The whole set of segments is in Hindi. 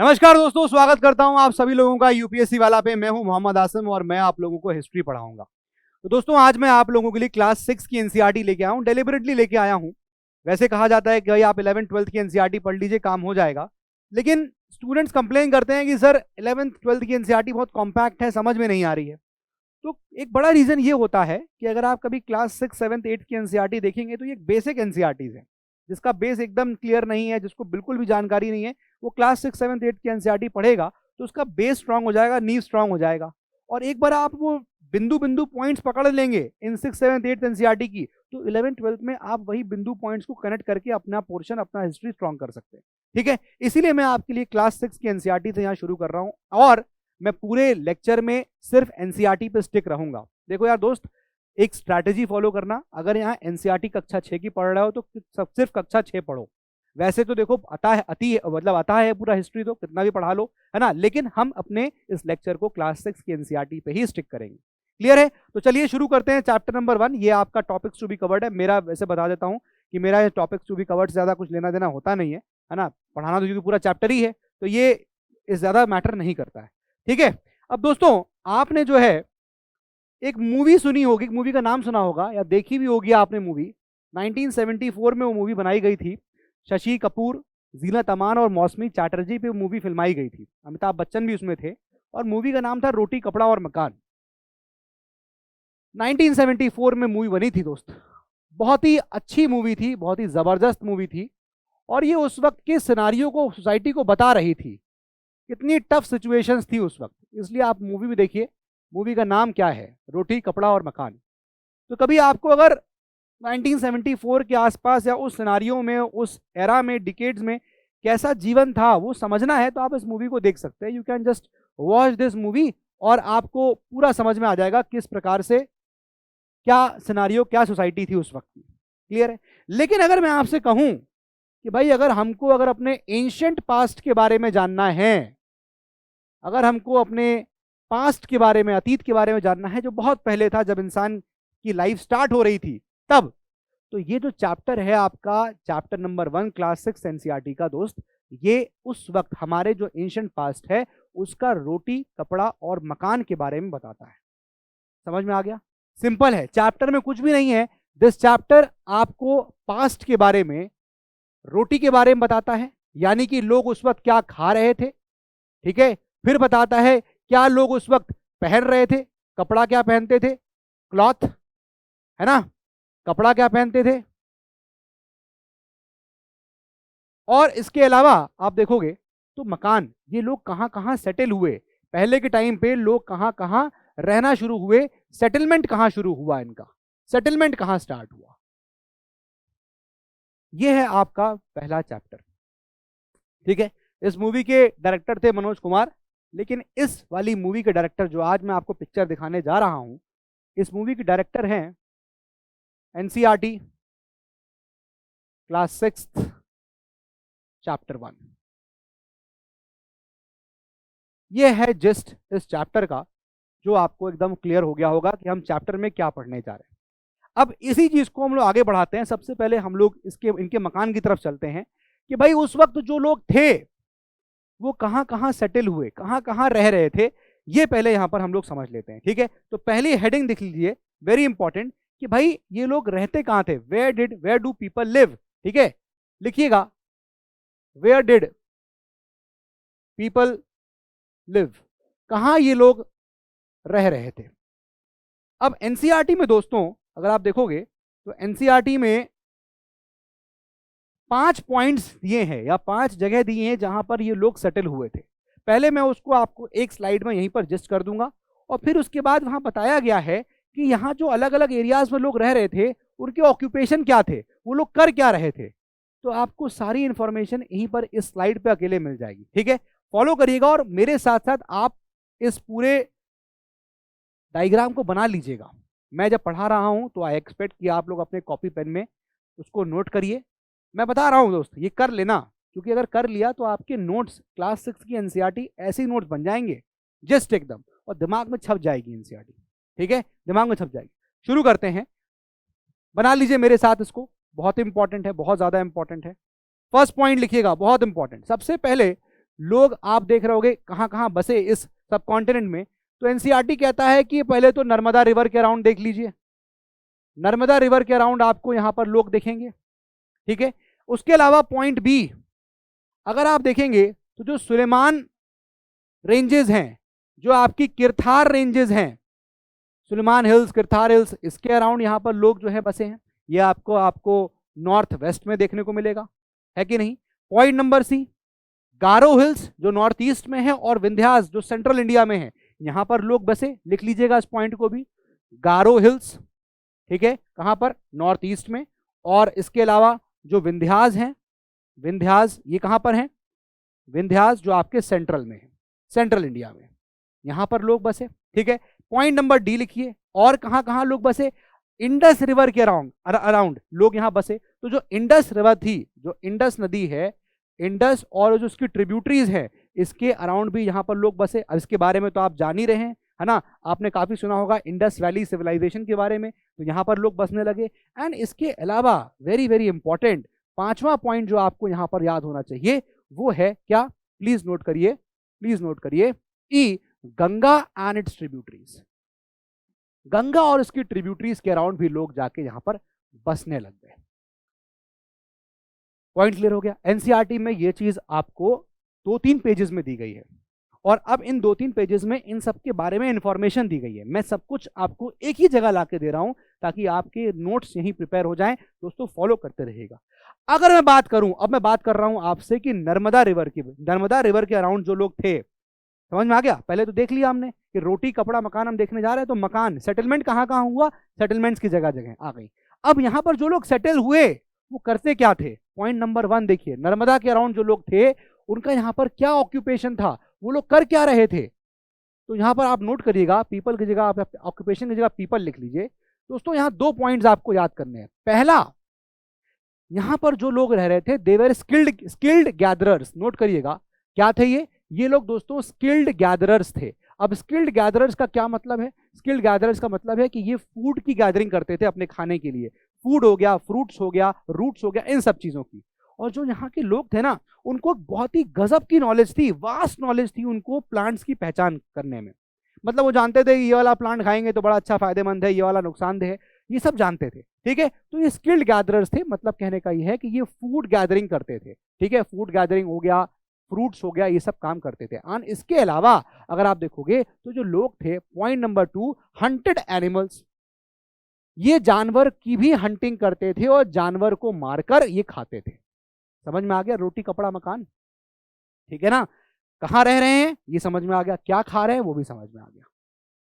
नमस्कार दोस्तों, स्वागत करता हूं आप सभी लोगों का यूपीएससी वाला पे। मैं हूं मोहम्मद आसिम और मैं आप लोगों को हिस्ट्री पढ़ाऊंगा। तो दोस्तों, आज मैं आप लोगों के लिए क्लास 6 की एनसीईआरटी लेके आया हूं, डेलिबरेटली लेके आया हूं। वैसे कहा जाता है कि भाई आप 11th-12th की एनसीईआरटी पढ़ लीजिए, काम हो जाएगा। लेकिन स्टूडेंट्स कंप्लेन करते हैं कि सर 11th-12th की एनसीईआरटी बहुत कॉम्पैक्ट है, समझ में नहीं आ रही है। तो एक बड़ा रीजन ये होता है कि अगर आप कभी क्लास 6, 7, 8 की एनसीईआरटी देखेंगे तो ये बेसिक एनसीईआरटीज है, जिसका बेस एकदम क्लियर नहीं है, जिसको बिल्कुल भी जानकारी नहीं है, वो क्लास 6, 7, 8 की एनसीईआरटी पढ़ेगा तो उसका बेस स्ट्रांग हो जाएगा, नींव स्ट्रांग हो जाएगा। और एक बार आप वो बिंदु बिंदु पॉइंट्स पकड़ लेंगे इन 6, 7, 8 एनसीईआरटी की, तो 11th-12th में आप वही बिंदु पॉइंट्स को कनेक्ट करके अपना पोर्शन, अपना हिस्ट्री स्ट्रांग कर सकते हैं। ठीक है, इसीलिए मैं आपके लिए क्लास 6 की एनसीईआरटी से यहाँ शुरू कर रहा हूँ और मैं पूरे लेक्चर में सिर्फ एनसीईआरटी पे स्टिक रहूंगा। देखो यार दोस्त, एक स्ट्रैटेजी फॉलो करना। अगर यहाँ एनसीईआरटी कक्षा 6 की पढ़ रहे हो तो सिर्फ कक्षा 6 पढ़ो। वैसे तो देखो आता है पूरा हिस्ट्री, तो कितना भी पढ़ा लो, है ना। लेकिन हम अपने इस लेक्चर को क्लास 6 की एनसीईआरटी पे ही स्टिक करेंगे। क्लियर है? तो चलिए शुरू करते हैं। चैप्टर नंबर 1, ये आपका टॉपिक्स टू बी कवर्ड है। मेरा वैसे बता देता हूँ कि मेरा ये टॉपिक्स टू बी कवर्ड से ज्यादा कुछ लेना देना होता नहीं है ना। पढ़ाना तो क्योंकि पूरा चैप्टर ही है, तो ये इस ज्यादा मैटर नहीं करता है। ठीक है, अब दोस्तों आपने जो है एक मूवी सुनी होगी, मूवी का नाम सुना होगा या देखी भी होगी आपने मूवी। 1974 में वो मूवी बनाई गई थी। शशि कपूर, जीनत अमान और मौसमी चैटर्जी पे मूवी फिल्माई गई थी। अमिताभ बच्चन भी उसमें थे और मूवी का नाम था रोटी कपड़ा और मकान। 1974 में मूवी बनी थी दोस्त। बहुत ही अच्छी मूवी थी, बहुत ही जबरदस्त मूवी थी और ये उस वक्त के सिनारियों को, सोसाइटी को बता रही थी। कितनी टफ सिचुएशंस थी उस वक्त, इसलिए आप मूवी भी देखिए। मूवी का नाम क्या है? रोटी कपड़ा और मकान। तो कभी आपको अगर 1974 के आसपास या उस सिनारियो में, उस एरा में, डिकेड्स में कैसा जीवन था वो समझना है तो आप इस मूवी को देख सकते हैं। You can just watch this movie और आपको पूरा समझ में आ जाएगा किस प्रकार से, क्या सिनारियो, क्या सोसाइटी थी उस वक्त की। क्लियर है? लेकिन अगर मैं आपसे कहूं कि भाई अगर अपने एंशिएंट पास्ट के बारे में जानना है, अगर हमको अपने पास्ट के बारे में, अतीत के बारे में जानना है, जो बहुत पहले था, जब इंसान की लाइफ स्टार्ट हो रही थी तब, तो ये जो चैप्टर है आपका, चैप्टर नंबर 1 क्लास 6 एनसीईआरटी का दोस्त, ये उस वक्त हमारे जो एंशिएंट पास्ट है उसका रोटी कपड़ा और मकान के बारे में बताता है। समझ में आ गया? सिंपल है, चैप्टर में कुछ भी नहीं है। दिस चैप्टर आपको पास्ट के बारे में, रोटी के बारे में बताता है, यानी कि लोग उस वक्त क्या खा रहे थे। ठीक है, फिर बताता है क्या लोग उस वक्त पहन रहे थे, कपड़ा क्या पहनते थे, क्लॉथ, है ना, कपड़ा क्या पहनते थे। और इसके अलावा आप देखोगे तो मकान, ये लोग कहां कहां सेटल हुए, पहले के टाइम पे लोग कहां कहां रहना शुरू हुए, सेटलमेंट कहां शुरू हुआ, इनका सेटलमेंट कहां स्टार्ट हुआ। ये है आपका पहला चैप्टर। ठीक है, इस मूवी के डायरेक्टर थे मनोज कुमार। लेकिन इस वाली मूवी के डायरेक्टर, जो आज मैं आपको पिक्चर दिखाने जा रहा हूं, इस मूवी के डायरेक्टर हैं एनसीईआरटी क्लास 6 चैप्टर 1। ये है जिस्ट इस चैप्टर का, जो आपको एकदम क्लियर हो गया होगा कि हम चैप्टर में क्या पढ़ने जा रहे हैं। अब इसी चीज को हम लोग आगे बढ़ाते हैं। सबसे पहले हम लोग इनके मकान की तरफ चलते हैं कि भाई उस वक्त जो लोग थे वो कहां कहां सेटल हुए, कहां कहां रह रहे थे, ये पहले यहां पर हम लोग समझ लेते हैं। ठीक है, तो पहली हेडिंग लिख लीजिए, वेरी इंपॉर्टेंट, कि भाई ये लोग रहते कहां थे। Where do people live. ठीक है, लिखिएगा, वेयर डिड पीपल लिव, कहां ये लोग रह रहे थे। अब एनसीईआरटी में दोस्तों अगर आप देखोगे तो एनसीईआरटी में 5 पॉइंट्स दिए हैं या 5 जगह दिए हैं जहां पर ये लोग सेटल हुए थे। पहले मैं उसको आपको एक स्लाइड में यहीं पर जस्ट कर दूंगा और फिर उसके बाद वहां बताया गया है कि यहाँ जो अलग अलग एरियाज में लोग रह रहे थे उनके ऑक्यूपेशन क्या थे, वो लोग कर क्या रहे थे। तो आपको सारी इंफॉर्मेशन यहीं पर इस स्लाइड पे अकेले मिल जाएगी। ठीक है, फॉलो करिएगा और मेरे साथ साथ आप इस पूरे डायग्राम को बना लीजिएगा। मैं जब पढ़ा रहा हूं तो आई एक्सपेक्ट कि आप लोग अपने कॉपी पेन में उसको नोट करिए। मैं बता रहा हूं दोस्त, ये कर लेना, क्योंकि अगर कर लिया तो आपके नोट्स, क्लास 6 की एनसीईआरटी ऐसे ही नोट्स बन जाएंगे जस्ट एकदम, और दिमाग में छप जाएगी एनसीईआरटी। ठीक है, दिमाग में छप जाएगी। शुरू करते हैं, बना लीजिए मेरे साथ इसको, बहुत इंपॉर्टेंट है, बहुत ज्यादा इंपॉर्टेंट है। फर्स्ट पॉइंट लिखिएगा, बहुत इंपॉर्टेंट। सबसे पहले लोग आप देख रहे होगे कहाँ कहाँ बसे इस सब कॉन्टिनेंट में। तो एनसीईआरटी कहता है कि पहले तो नर्मदा रिवर के अराउंड देख लीजिए, नर्मदा रिवर के अराउंड आपको यहां पर लोग देखेंगे, ठीक है। उसके अलावा पॉइंट बी अगर आप देखेंगे तो जो सुलेमान रेंजेस हैं, जो आपकी किरथार रेंजेस हैं, सुलेमान हिल्स, किरथार हिल्स, इसके अराउंड यहां पर लोग जो है बसे हैं। ये आपको नॉर्थ वेस्ट में देखने को मिलेगा, है कि नहीं। पॉइंट नंबर सी, गारो हिल्स जो नॉर्थ ईस्ट में है और विंध्यास जो सेंट्रल इंडिया में है, यहां पर लोग बसे, लिख लीजिएगा इस पॉइंट को भी, गारो हिल्स, ठीक है, कहां पर, नॉर्थ ईस्ट में। और इसके अलावा जो विंध्यास हैं, विंध्यास ये कहां पर हैं, विंध्यास जो आपके सेंट्रल में है, सेंट्रल इंडिया में, यहां पर लोग बसे, ठीक है। पॉइंट नंबर डी लिखिए, और कहां कहां लोग बसे, इंडस रिवर के अराउंड लोग यहां बसे। तो जो इंडस रिवर थी, जो इंडस नदी है, इंडस और जो उसकी ट्रिब्यूटरीज है, इसके अराउंड भी यहां पर लोग बसे। अब इसके बारे में तो आप जान ही रहे हैं, है ना, आपने काफी सुना होगा इंडस वैली सिविलाइजेशन के बारे में, तो यहां पर लोग बसने लगे। एंड इसके अलावा वेरी वेरी इंपॉर्टेंट पांचवा पॉइंट जो आपको यहां पर याद होना चाहिए वो है क्या, प्लीज नोट करिए, प्लीज नोट करिए, कि Ganga and it's tributaries, Ganga और इसकी ट्रिब्यूटरीज के अराउंड भी लोग जाके यहां पर बसने लग गए। पॉइंट क्लियर हो गया। एनसीईआरटी में ये चीज आपको 2-3 पेजेस में दी गई है, और अब इन 2-3 पेजेस में इन सब के बारे में इंफॉर्मेशन दी गई है। मैं सब कुछ आपको एक ही जगह लाके दे रहा हूं ताकि आपके नोट्स यहीं प्रिपेयर हो जाएं। दोस्तों फॉलो करते रहिएगा। अगर मैं बात करूं, अब मैं बात कर रहा हूं आपसे कि नर्मदा रिवर की, नर्मदा रिवर के अराउंड जो लोग थे, समझ में आ गया। पहले तो देख लिया हमने कि रोटी कपड़ा मकान हम देखने जा रहे हैं, तो मकान सेटलमेंट कहां कहां हुआ, सेटलमेंट्स की जगह जगह आ गई। अब यहां पर जो लोग सेटल हुए वो करते क्या थे, पॉइंट नंबर 1 देखिए, नर्मदा के अराउंड जो लोग थे उनका यहां पर क्या ऑक्यूपेशन था, वो लोग कर क्या रहे थे। तो यहां पर आप नोट करिएगा, पीपल की जगह आप ऑक्यूपेशन की जगह पीपल लिख लीजिए। दोस्तों यहां 2 पॉइंट्स आपको याद करने हैं। पहला, यहां पर जो लोग रह रहे थे दे वर स्किल्ड गैदरर्स, नोट करिएगा क्या थे ये लोग दोस्तों स्किल्ड गैदरर्स थे। अब स्किल्ड गैदरर्स का क्या मतलब है, स्किल्ड गैदरर्स का मतलब है कि ये फूड की गैदरिंग करते थे अपने खाने के लिए, फूड हो गया, फ्रूट्स हो गया, रूट्स हो गया, इन सब चीजों की। और जो यहाँ के लोग थे ना, उनको बहुत ही गजब की नॉलेज थी, वास्ट नॉलेज थी उनको प्लांट्स की पहचान करने में। मतलब वो जानते थे ये वाला प्लांट खाएंगे तो बड़ा अच्छा फायदेमंद है, ये वाला नुकसानदेह है, ये सब जानते थे, ठीक है। तो ये स्किल्ड गैदरर्स थे, मतलब कहने का ये है कि ये फूड गैदरिंग करते थे, ठीक है, फूड गैदरिंग हो गया, फ्रूट्स हो गया, ये सब काम करते थे। और इसके अलावा अगर आप देखोगे तो जो लोग थे, पॉइंट नंबर 2, हंटेड एनिमल्स, ये जानवर की भी हंटिंग करते थे और जानवर को मारकर ये खाते थे। समझ में आ गया, रोटी कपड़ा मकान, ठीक है ना, कहां रह रहे हैं ये समझ में आ गया, क्या खा रहे हैं वो भी समझ में आ गया।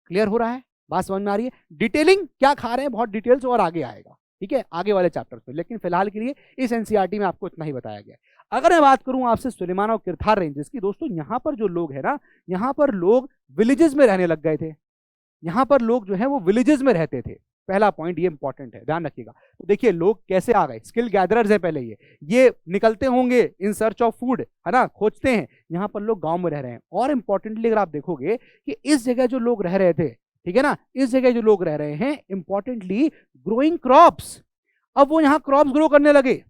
क्लियर हो रहा है, बात समझ में आ रही है। डिटेलिंग क्या खा रहे हैं बहुत डिटेल्स और आगे आएगा, ठीक है, आगे वाले चैप्टर्स में, लेकिन फिलहाल के लिए इस एनसीईआरटी में आपको इतना ही बताया गया। अगर मैं बात करूं आपसे सुलेमान और किरथार रेंजेस की, दोस्तों यहां पर जो लोग है ना, यहां पर लोग विलेजेस में रहने लग गए थे। यहां पर लोग जो है वो विलेजेस में रहते थे। पहला पॉइंट ये इंपॉर्टेंट है, ध्यान रखिएगा। तो देखिए लोग कैसे आ गए, स्किल गैदरर्स है पहले, ये निकलते होंगे इन सर्च ऑफ फूड, है ना, खोजते हैं। यहाँ पर लोग गांव में रह रहे हैं, और इंपॉर्टेंटली अगर आप देखोगे कि इस जगह जो लोग रह रहे थे, ठीक है ना, इस जगह जो लोग रह रहे हैं, इंपॉर्टेंटली ग्रोइंग क्रॉप्स। अब वो यहाँ क्रॉप्स ग्रो करने लगे,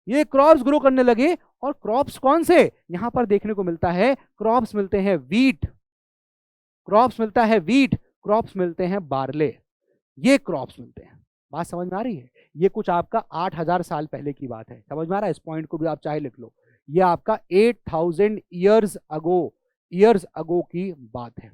ये क्रॉप्स ग्रो करने लगे। और क्रॉप्स कौन से यहां पर देखने को मिलता है, क्रॉप्स मिलते हैं वीट, क्रॉप्स मिलता है वीट, क्रॉप्स मिलते हैं बार्ले, ये क्रॉप्स मिलते हैं। बात समझ में आ रही है। ये कुछ आपका 8000 साल पहले की बात है, समझ में आ रहा है। इस पॉइंट को भी आप चाहे लिख लो, ये आपका 8000 ईयर्स अगो की बात है।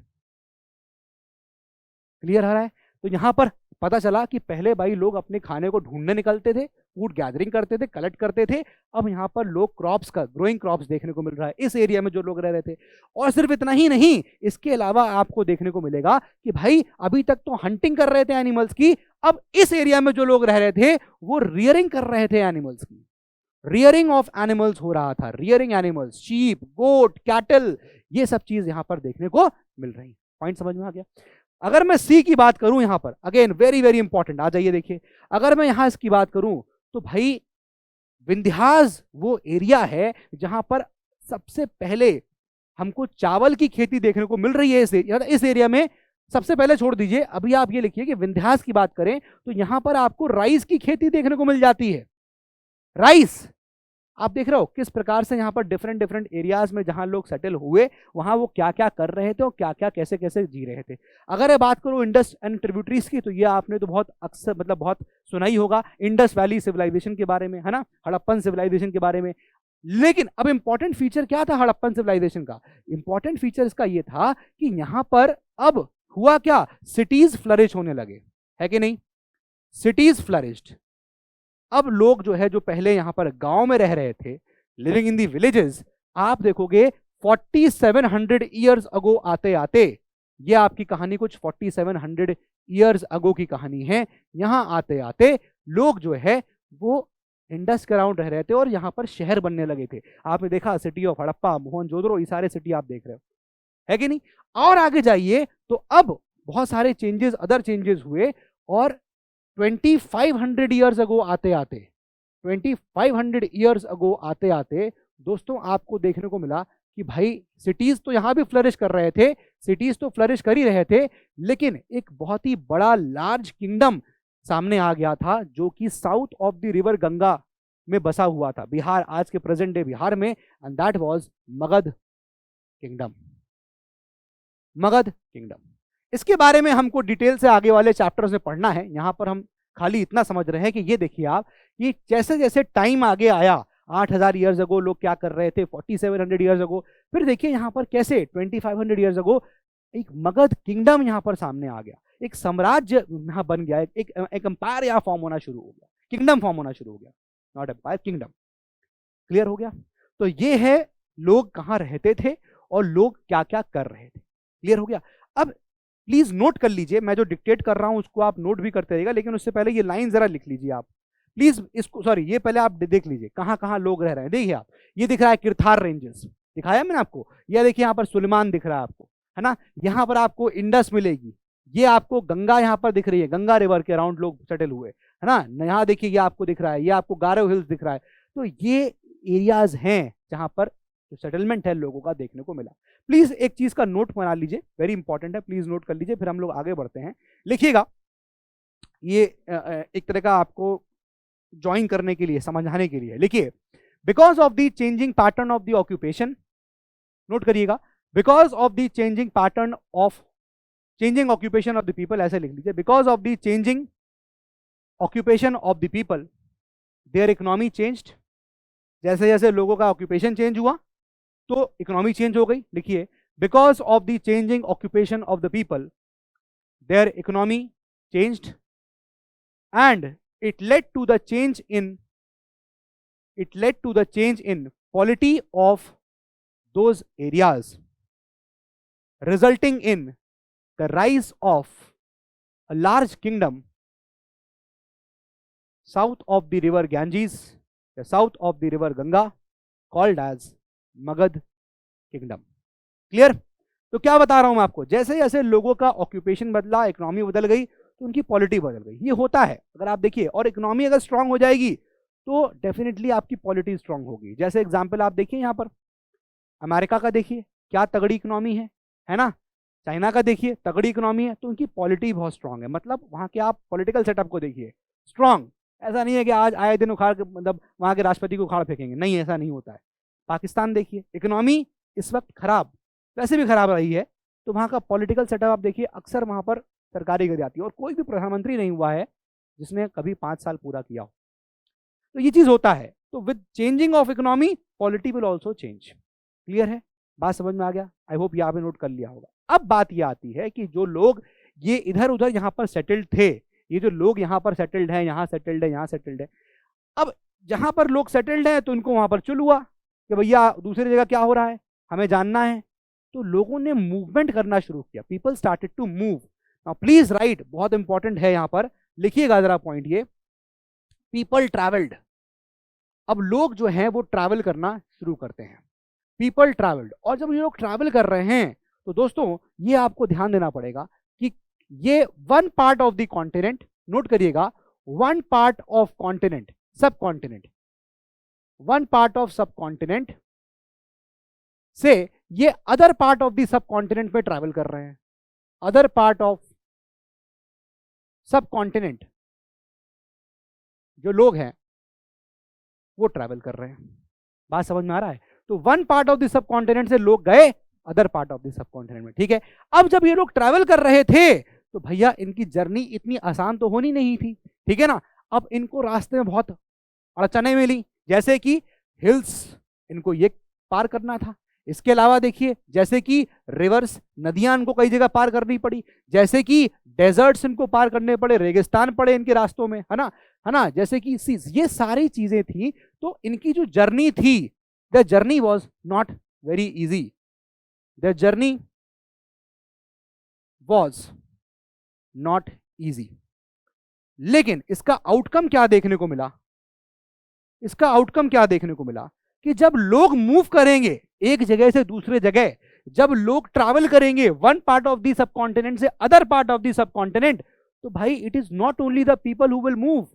क्लियर हो रहा है। तो यहां पर पता चला कि पहले भाई लोग अपने खाने को ढूंढने निकलते थे, फूड गैदरिंग करते थे, कलेक्ट करते थे। अब यहाँ पर लोग क्रॉप्स का, ग्रोइंग क्रॉप्स देखने को मिल रहा है इस एरिया में जो लोग रह रहे थे। और सिर्फ इतना ही नहीं, इसके अलावा आपको देखने को मिलेगा कि भाई अभी तक तो हंटिंग कर रहे थे एनिमल्स की, अब इस एरिया में जो लोग रह रहे थे वो रियरिंग कर रहे थे एनिमल्स की। रियरिंग ऑफ एनिमल्स हो रहा था, रियरिंग एनिमल्स, शीप, गोट, कैटल, ये सब चीज यहां पर देखने को मिल रही। पॉइंट समझ में आ गया। अगर मैं सी की बात करूं, यहां पर अगेन वेरी वेरी इंपॉर्टेंट, आ जाइए देखिए। अगर मैं यहां इसकी बात करूं तो भाई विंध्यास वो एरिया है जहां पर सबसे पहले हमको चावल की खेती देखने को मिल रही है। इस एरिया में सबसे पहले, छोड़ दीजिए अभी, आप ये लिखिए कि विंध्यास की बात करें तो यहां पर आपको राइस की खेती देखने को मिल जाती है, राइस। आप देख रहे हो किस प्रकार से यहाँ पर डिफरेंट डिफरेंट एरियाज में जहां लोग सेटल हुए वहां वो क्या क्या कर रहे थे और क्या क्या कैसे कैसे जी रहे थे। अगर मैं बात करूं इंडस एंड ट्रिब्यूटरीज की, तो ये आपने तो बहुत अक्सर मतलब बहुत सुना ही होगा इंडस वैली सिविलाइजेशन के बारे में, है ना, हड़प्पन सिविलाइजेशन के बारे में। लेकिन अब इंपॉर्टेंट फीचर क्या था हड़प्पन सिविलाइजेशन का? इंपॉर्टेंट फीचर इसका ये था कि यहां पर अब हुआ क्या, सिटीज फ्लरिश होने लगे, है कि नहीं? Cities flourished. अब लोग जो है जो पहले यहां पर गांव में रह रहे थे, लिविंग इन दी विलेजेस, आप देखोगे 4700 ईयर्स अगो आते आते, ये आपकी कहानी कुछ 4700 ईयर्स अगो की कहानी है। यहां आते आते लोग जो है वो इंडस के अराउंड रह रहे थे और यहां पर शहर बनने लगे थे। आपने देखा सिटी ऑफ हड़प्पा, मोहनजोदड़ो, ये सारे सिटी आप देख रहे हो, है कि नहीं? और आगे जाइए तो अब बहुत सारे चेंजेस, अदर चेंजेस हुए और 2500 ईयर्स अगो आते आते, 2500 ईयर्स अगो आते आते दोस्तों आपको देखने को मिला कि भाई सिटीज तो यहां भी फ्लरिश कर रहे थे, सिटीज तो फ्लरिश कर ही रहे थे, लेकिन एक बहुत ही बड़ा लार्ज किंगडम सामने आ गया था जो कि south of the river Ganga में बसा हुआ था, बिहार, आज के प्रेजेंट डे बिहार में, and that was Magadh kingdom. Magadh kingdom, इसके बारे में हमको डिटेल से आगे वाले चैप्टर्स में पढ़ना है। यहां पर हम खाली इतना समझ रहे हैं कि ये देखिए आप कि जैसे जैसे टाइम आगे आया, 8000 ईयर्स अगो लोग क्या कर रहे थे, 4700 ईयर्स अगो, फिर देखिए यहां पर कैसे 2500 ईयर्स अगो एक मगध किंगडम यहां पर सामने आ गया, एक साम्राज्य यहां बन गया, एक एम्पायर यहां फॉर्म होना शुरू हो गया, किंगडम फॉर्म होना शुरू हो गया, नॉट एम्पायर, किंगडम। क्लियर हो गया? तो ये है लोग कहां रहते थे और लोग क्या क्या कर रहे थे। क्लियर हो गया? अब प्लीज नोट कर लीजिए, मैं जो डिक्टेट कर रहा हूं उसको आप नोट भी करते रहिएगा, लेकिन उससे पहले ये लाइन जरा लिख लीजिए आप प्लीज, इसको सॉरी ये पहले आप देख लीजिए कहां कहां लोग रह रहे हैं। देखिए आप, ये दिख रहा है किरथार रेंजेस, दिखाया मैंने आपको, ये देखिए यहाँ पर सुलेमान दिख रहा है आपको, है ना, यहाँ पर आपको इंडस मिलेगी, ये आपको गंगा यहाँ पर दिख रही है, गंगा रिवर के अराउंड लोग सेटल हुए, है ना, यहाँ देखिए ये आपको दिख रहा है, ये आपको गारो हिल्स दिख रहा है। तो ये एरियाज हैं जहां पर जो सेटलमेंट है लोगों का देखने को मिला। प्लीज एक चीज का नोट बना लीजिए, वेरी इंपॉर्टेंट है, प्लीज नोट कर लीजिए, फिर हम लोग आगे बढ़ते हैं। लिखिएगा, ये एक तरह का आपको ज्वाइन करने के लिए, समझाने के लिए लिखिए, because of the changing pattern of the occupation, note करिएगा, because of the changing pattern of changing occupation of the people, ऐसे लिख लीजिए, because of the changing occupation of the people their economy changed. जैसे जैसे लोगों का ऑक्यूपेशन चेंज हुआ तो इकोनॉमी चेंज हो गई। लिखिए, because of the changing occupation of the people their economy changed and it led to the change in polity of those areas, resulting in the rise of a large kingdom south of the river Ganges, the south of the river Ganga, called as Magad kingdom. Clear? तो क्या बता रहा हूं मैं आपको, जैसे जैसे लोगों का ऑक्यूपेशन बदला, इकोनॉमी बदल गई, तो उनकी पॉलिटी बदल गई। ये होता है, अगर आप देखिए, और इकोनॉमी अगर स्ट्रांग हो जाएगी तो डेफिनेटली आपकी पॉलिटी स्ट्रांग होगी। जैसे एग्जांपल आप देखिए यहाँ पर अमेरिका का, देखिए क्या तगड़ी इकोनॉमी है ना, चाइना का देखिए तगड़ी इकोनॉमी है, तो उनकी पॉलिटी बहुत स्ट्रांग है। मतलब वहाँ के आप पॉलिटिकल सेटअप को देखिए, स्ट्रांग, ऐसा नहीं है कि आज आए दिन उखाड़ के मतलब वहाँ के राष्ट्रपति को उखाड़ फेंकेंगे, नहीं, ऐसा नहीं होता है। पाकिस्तान देखिए, इकोनॉमी इस वक्त खराब, वैसे भी खराब रही है, तो वहाँ का पॉलिटिकल सेटअप आप देखिए, अक्सर वहाँ पर सरकारी गिर जाती है, और कोई भी प्रधानमंत्री नहीं हुआ है जिसने कभी 5 साल पूरा किया हो। तो ये चीज होता है। तो with changing of economy polity will also change. Clear है? बात समझ में आ गया? आई होप यहाँ पे नोट कर लिया होगा। अब बात ये आती है कि जो लोग ये इधर उधर यहाँ पर सेटल्ड थे, ये जो लोग यहाँ पर सेटल्ड हैं, यहाँ सेटल्ड है, यहाँ सेटल्ड है, अब जहाँ पर लोग सेटल्ड हैं तो इनको वहाँ पर चुल हुआ कि भैया दूसरी जगह क्या हो रहा है हमें जानना है। तो लोगों ने मूवमेंट करना शुरू किया, people started to move. Now please write, बहुत इंपॉर्टेंट है यहाँ पर, लिखिएगा जरा पॉइंट ये, पीपल ट्रैवल्ड। अब लोग जो हैं वो ट्रैवल करना शुरू करते हैं, पीपल ट्रैवल्ड। और जब ये लोग ट्रैवल कर रहे हैं तो दोस्तों ये आपको ध्यान देना पड़ेगा कि ये one part of the continent, note करिएगा, वन पार्ट ऑफ कॉन्टिनेंट, सब कॉन्टिनेंट, वन पार्ट ऑफ सब कॉन्टिनेंट से ये other part of the sub continent में ट्रैवल कर रहे हैं, अदर पार्ट ऑफ सब कॉन्टिनेंट जो लोग हैं वो ट्रैवल कर रहे हैं। बात समझ में आ रहा है? तो one part of the sub continent से लोग गए other part of the sub continent में, ठीक है। अब जब ये लोग ट्रैवल कर रहे थे तो भैया इनकी जर्नी इतनी आसान तो होनी नहीं थी, ठीक है ना। अब इनको रास्ते में बहुत अड़चने मिली, जैसे कि हिल्स इनको ये पार करना था, इसके अलावा देखिए जैसे कि रिवर्स नदियां इनको कई जगह पार करनी पड़ी, जैसे कि डेजर्ट्स इनको पार करने पड़े, रेगिस्तान पड़े इनके रास्तों में, है ना, जैसे कि ये सारी चीजें थी। तो इनकी जो जर्नी थी, the journey was not very easy, the journey was not easy. लेकिन इसका आउटकम क्या देखने को मिला? इसका आउटकम क्या देखने को मिला कि जब लोग मूव करेंगे एक जगह से दूसरे जगह, जब लोग ट्रैवल करेंगे वन पार्ट ऑफ दी सब कॉन्टिनेंट से अदर पार्ट ऑफ दी सब कॉन्टिनेंट, तो भाई it is not only the people who will move.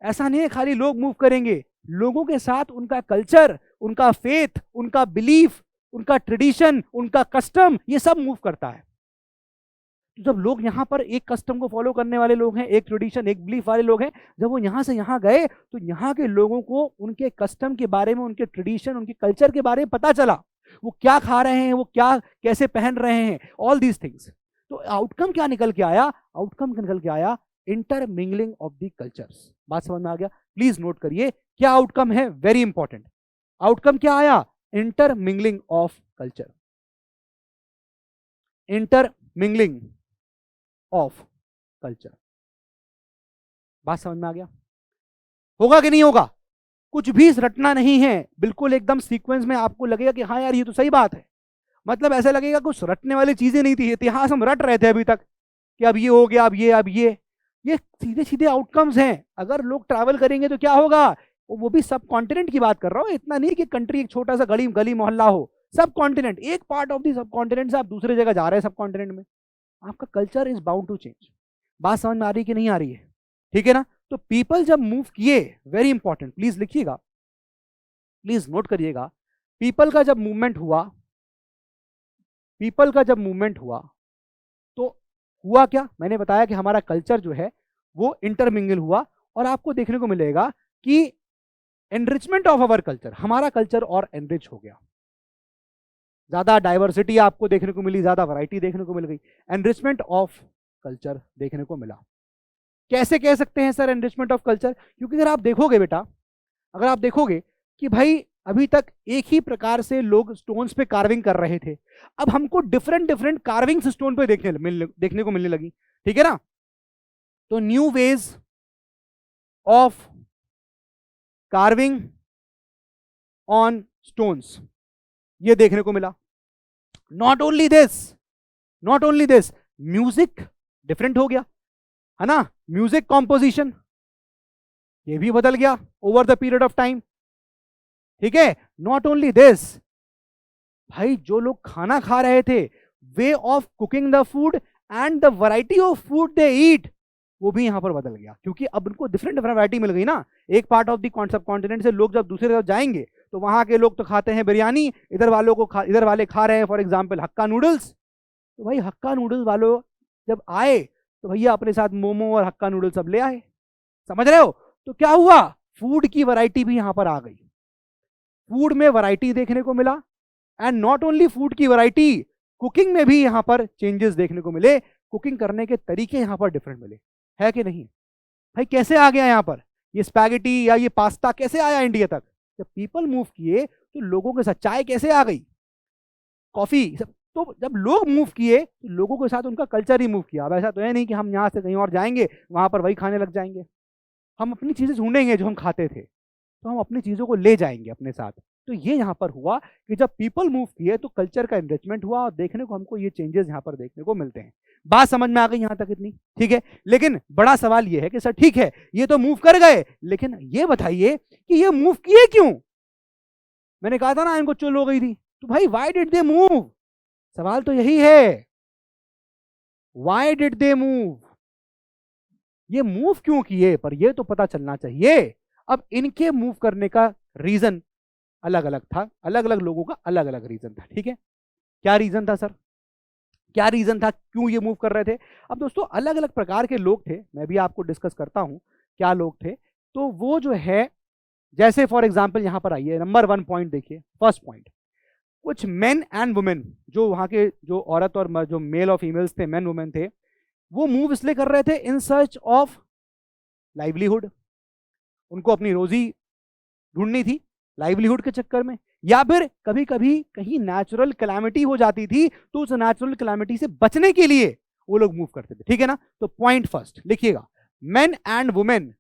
ऐसा नहीं है खाली लोग मूव करेंगे, लोगों के साथ उनका कल्चर, उनका फेथ, उनका बिलीफ, उनका ट्रेडिशन, उनका कस्टम, ये सब मूव करता है। तो जब लोग यहाँ पर एक कस्टम को फॉलो करने वाले लोग हैं, एक ट्रेडिशन, एक बिलीफ वाले लोग हैं, जब वो यहाँ से यहाँ गए तो यहाँ के लोगों को उनके कस्टम के बारे में, उनके ट्रेडिशन, उनके कल्चर के बारे में पता चला, वो क्या खा रहे हैं, वो क्या कैसे पहन रहे हैं, ऑल दीज थिंग्स। तो आउटकम क्या निकल के आया? आउटकम निकल के आया इंटरमिंगलिंग ऑफ द कल्चर्स। बात समझ में आ गया? प्लीज नोट करिए क्या आउटकम है, वेरी इंपॉर्टेंट। आउटकम क्या आया? Intermingling of culture, intermingling of culture. बात समझ में आ गया? होगा कि नहीं होगा? कुछ भी रटना नहीं है, बिल्कुल एकदम सीक्वेंस में आपको लगेगा कि हाँ यार ये तो सही बात है। मतलब ऐसा लगेगा कुछ रटने वाली चीजें नहीं थी, इतिहास हम रट रहे थे अभी तक कि अब ये हो गया, अब ये सीधे सीधे आउटकम्स हैं। अगर लोग ट्रैवल करेंगे तो क्या होगा? वो भी सब कॉन्टिनेंट की बात कर रहा हूँ, इतना नहीं कि कंट्री एक छोटा सा गली मोहल्ला हो, सब कॉन्टिनेंट, एक पार्ट ऑफ दी सब कॉन्टिनेंट से आप दूसरे जगह जा रहे हैं सब कॉन्टिनेंट में, आपका culture is bound to change. बात समझ में आ रही कि नहीं आ रही है? ठीक है ना। तो पीपल जब मूव किए, वेरी इंपॉर्टेंट, प्लीज लिखिएगा, प्लीज नोट करिएगा, पीपल का जब मूवमेंट हुआ, पीपल का जब मूवमेंट हुआ तो हुआ क्या? मैंने बताया कि हमारा कल्चर जो है वो इंटरमिंगल हुआ, और आपको देखने को मिलेगा कि एनरिचमेंट ऑफ अवर कल्चर, हमारा कल्चर और एनरिच हो गया, ज्यादा डाइवर्सिटी आपको देखने को मिली, ज्यादा वैरायटी देखने को मिल गई, एनरिचमेंट ऑफ कल्चर देखने को मिला। कैसे कह सकते हैं सर एनरिचमेंट ऑफ कल्चर? क्योंकि अगर आप देखोगे बेटा, अगर आप देखोगे कि भाई अभी तक एक ही प्रकार से लोग स्टोन्स पे कार्विंग कर रहे थे, अब हमको डिफरेंट डिफरेंट कार्विंग्स स्टोन पे देखने को मिलने लगी, ठीक है ना। तो new ways of carving on stones ये देखने को मिला। Not only this, music different हो गया, है ना, म्यूजिक कॉम्पोजिशन ये भी बदल गया over the period of time, ठीक है। नॉट ओनली दिस, भाई जो लोग खाना खा रहे थे, way of cooking the food and the variety of food they eat, वो भी यहां पर बदल गया, क्योंकि अब उनको डिफरेंट वैरायटी मिल गई ना। एक part of the sub continent से लोग जब दूसरे तरफ जाएंगे तो वहां के लोग तो खाते हैं बिरयानी, इधर वाले खा रहे हैं फॉर एग्जाम्पल हक्का नूडल्स। तो भाई हक्का नूडल्स वालों जब आए तो भैया अपने साथ मोमो और हक्का नूडल्स सब ले आए, समझ रहे हो। तो क्या हुआ? फूड की वैरायटी भी यहां पर आ गई, फूड में वैरायटी देखने को मिला, एंड नॉट ओनली फूड की वैरायटी, कुकिंग में भी यहां पर चेंजेस देखने को मिले, कुकिंग करने के तरीके यहां पर डिफरेंट मिले, है कि नहीं भाई? कैसे आ गया यहां पर ये स्पैगेटी या ये पास्ता, कैसे आया इंडिया तक? जब पीपल मूव किए तो लोगों के साथ चाय कैसे आ गई, कॉफी सब, तो जब लोग मूव किए तो लोगों के साथ उनका कल्चर ही मूव किया। अब ऐसा तो है नहीं कि हम यहाँ से कहीं और जाएंगे वहां पर वही खाने लग जाएंगे, हम अपनी चीजें ढूंढेंगे जो हम खाते थे, तो हम अपनी चीजों को ले जाएंगे अपने साथ। तो ये यहाँ पर हुआ कि जब पीपल मूव किए तो कल्चर का एनरिचमेंट हुआ, और देखने को हमको ये चेंजेस यहाँ पर देखने को मिलते हैं। बात समझ में आ गई यहाँ तक इतनी? ठीक है। लेकिन बड़ा सवाल ये है कि सर ठीक है ये तो मूव कर गए, लेकिन ये बताइए कि ये मूव किए क्यों? मैंने कहा था ना इनको चुल हो गई थी, तो भाई व्हाई डिड दे मूव? सवाल तो यही है, व्हाई डिड दे मूव? ये मूव क्यों किए, पर ये तो पता चलना चाहिए। अब इनके मूव करने का रीजन अलग अलग था, अलग अलग लोगों का अलग अलग रीजन था, ठीक है। क्या रीजन था सर, क्या रीजन था क्यों ये मूव कर रहे थे? अब दोस्तों अलग अलग प्रकार के लोग थे, मैं भी आपको डिस्कस करता हूं क्या लोग थे। तो वो जो है जैसे फॉर एग्जाम्पल यहां पर आइए, नंबर 1 पॉइंट देखिए, फर्स्ट पॉइंट, कुछ मेन एंड वुमेन, जो वहां के जो औरत और जो मेल और फीमेल्स थे, मेन वुमेन थे, वो मूव इसलिए कर रहे थे इन सर्च ऑफ लाइवलीहुड, उनको अपनी रोजी ढूंढनी थी लाइवलीहुड के चक्कर में, या फिर कभी कभी कहीं नेचुरल कैलामिटी हो जाती थी तो उस नेचुरल कैलामिटी से बचने के लिए वो लोग मूव करते थे, ठीक है ना। तो पॉइंट फर्स्ट लिखिएगा, मेन एंड वुमेन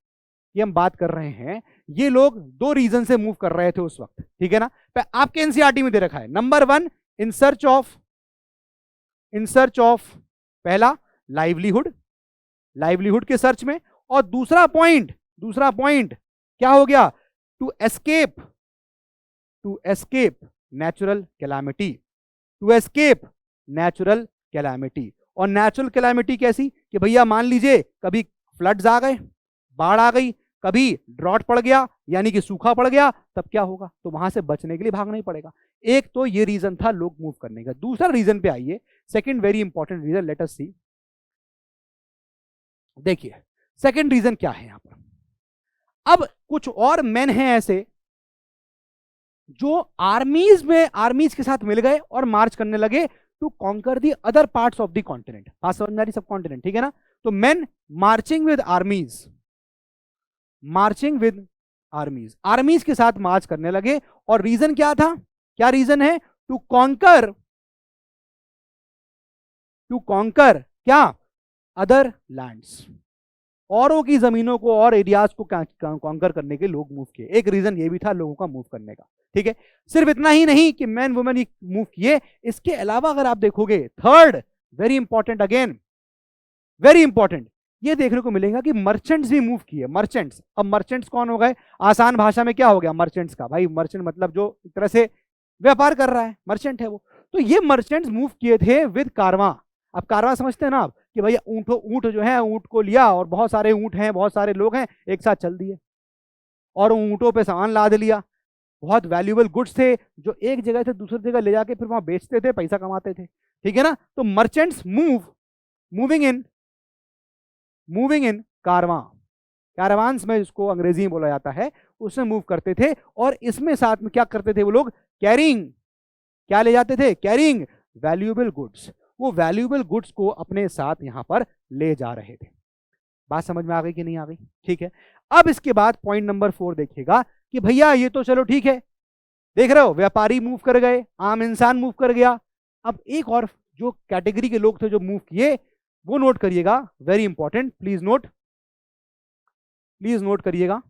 ये हम बात कर रहे हैं, ये लोग 2 रीजन से मूव कर रहे थे उस वक्त, ठीक है ना। आपके एनसीईआरटी में दे रखा है, नंबर 1 इन सर्च ऑफ पहला लाइवलीहुड, लाइवलीहुड के सर्च में, और दूसरा पॉइंट क्या हो गया, टू एस्केप नेचुरल कैलामिटी, और नेचुरल कैलामिटी कैसी कि भैया मान लीजिए कभी फ्लड्स आ गए, बाढ़ आ गई, कभी ड्रॉट पड़ गया यानी कि सूखा पड़ गया, तब क्या होगा, तो वहां से बचने के लिए भागना ही पड़ेगा। एक तो ये रीजन था लोग मूव करने का। दूसरा रीजन पे आइए, second very important reason, let us see. देखिए सेकंड रीजन क्या है यहां पर। अब कुछ और मेन हैं ऐसे जो आर्मीज के साथ मिल गए और मार्च करने लगे to conquer the other parts of the continent, बात समझ में आ रही, सब कॉन्टिनेंट, ठीक है ना। तो मेन मार्चिंग विद आर्मीज के साथ मार्च करने लगे, और रीजन क्या था, क्या रीजन है, टू कॉन्कर क्या, अदर लैंड्स, औरों की जमीनों को और एरियाज को कॉन्कर करने के लोग मूव किए। एक रीजन ये भी था लोगों का मूव करने का, ठीक है। सिर्फ इतना ही नहीं कि मैन वुमेन मूव किए, इसके अलावा अगर आप देखोगे, third very important, again very important, ये देखने को मिलेगा कि मर्चेंट्स भी मूव किए। मर्चेंट्स, अब मर्चेंट्स कौन हो गए, आसान भाषा में क्या हो गया मर्चेंट्स का, भाई मर्चेंट मतलब जो एक तरह से व्यापार कर रहा है, मर्चेंट है वो। तो ये मर्चेंट्स मूव किए थे विद कारवां। अब कारवां समझते हैं ना आप, कि भैया ऊंट जो है, ऊंट को लिया और बहुत सारे ऊंट हैं, बहुत सारे लोग हैं, एक साथ चल दिए और ऊंटों पे सामान लाद लिया। बहुत वैल्यूएबल गुड्स थे जो एक जगह से दूसरी जगह ले जाके फिर वहां बेचते थे, पैसा कमाते थे, ठीक है ना। तो मर्चेंट्स मूविंग इन कारवांस में, जिसको अंग्रेजी में बोला जाता है, उसमें मूव करते थे। और इसमें साथ में क्या करते थे वो लोग, कैरिंग, क्या ले जाते थे, कैरिंग वैल्यूएबल गुड्स, वो वैल्यूएबल गुड्स को अपने साथ यहां पर ले जा रहे थे। बात समझ में आ गई कि नहीं आ गई, ठीक है। अब इसके बाद पॉइंट नंबर 4 देखिएगा कि भैया ये तो चलो ठीक है, देख रहे हो व्यापारी मूव कर गए, आम इंसान मूव कर गया। अब एक और जो कैटेगरी के लोग थे जो मूव किए, वो नोट करिएगा, वेरी इंपॉर्टेंट, प्लीज नोट करिएगा,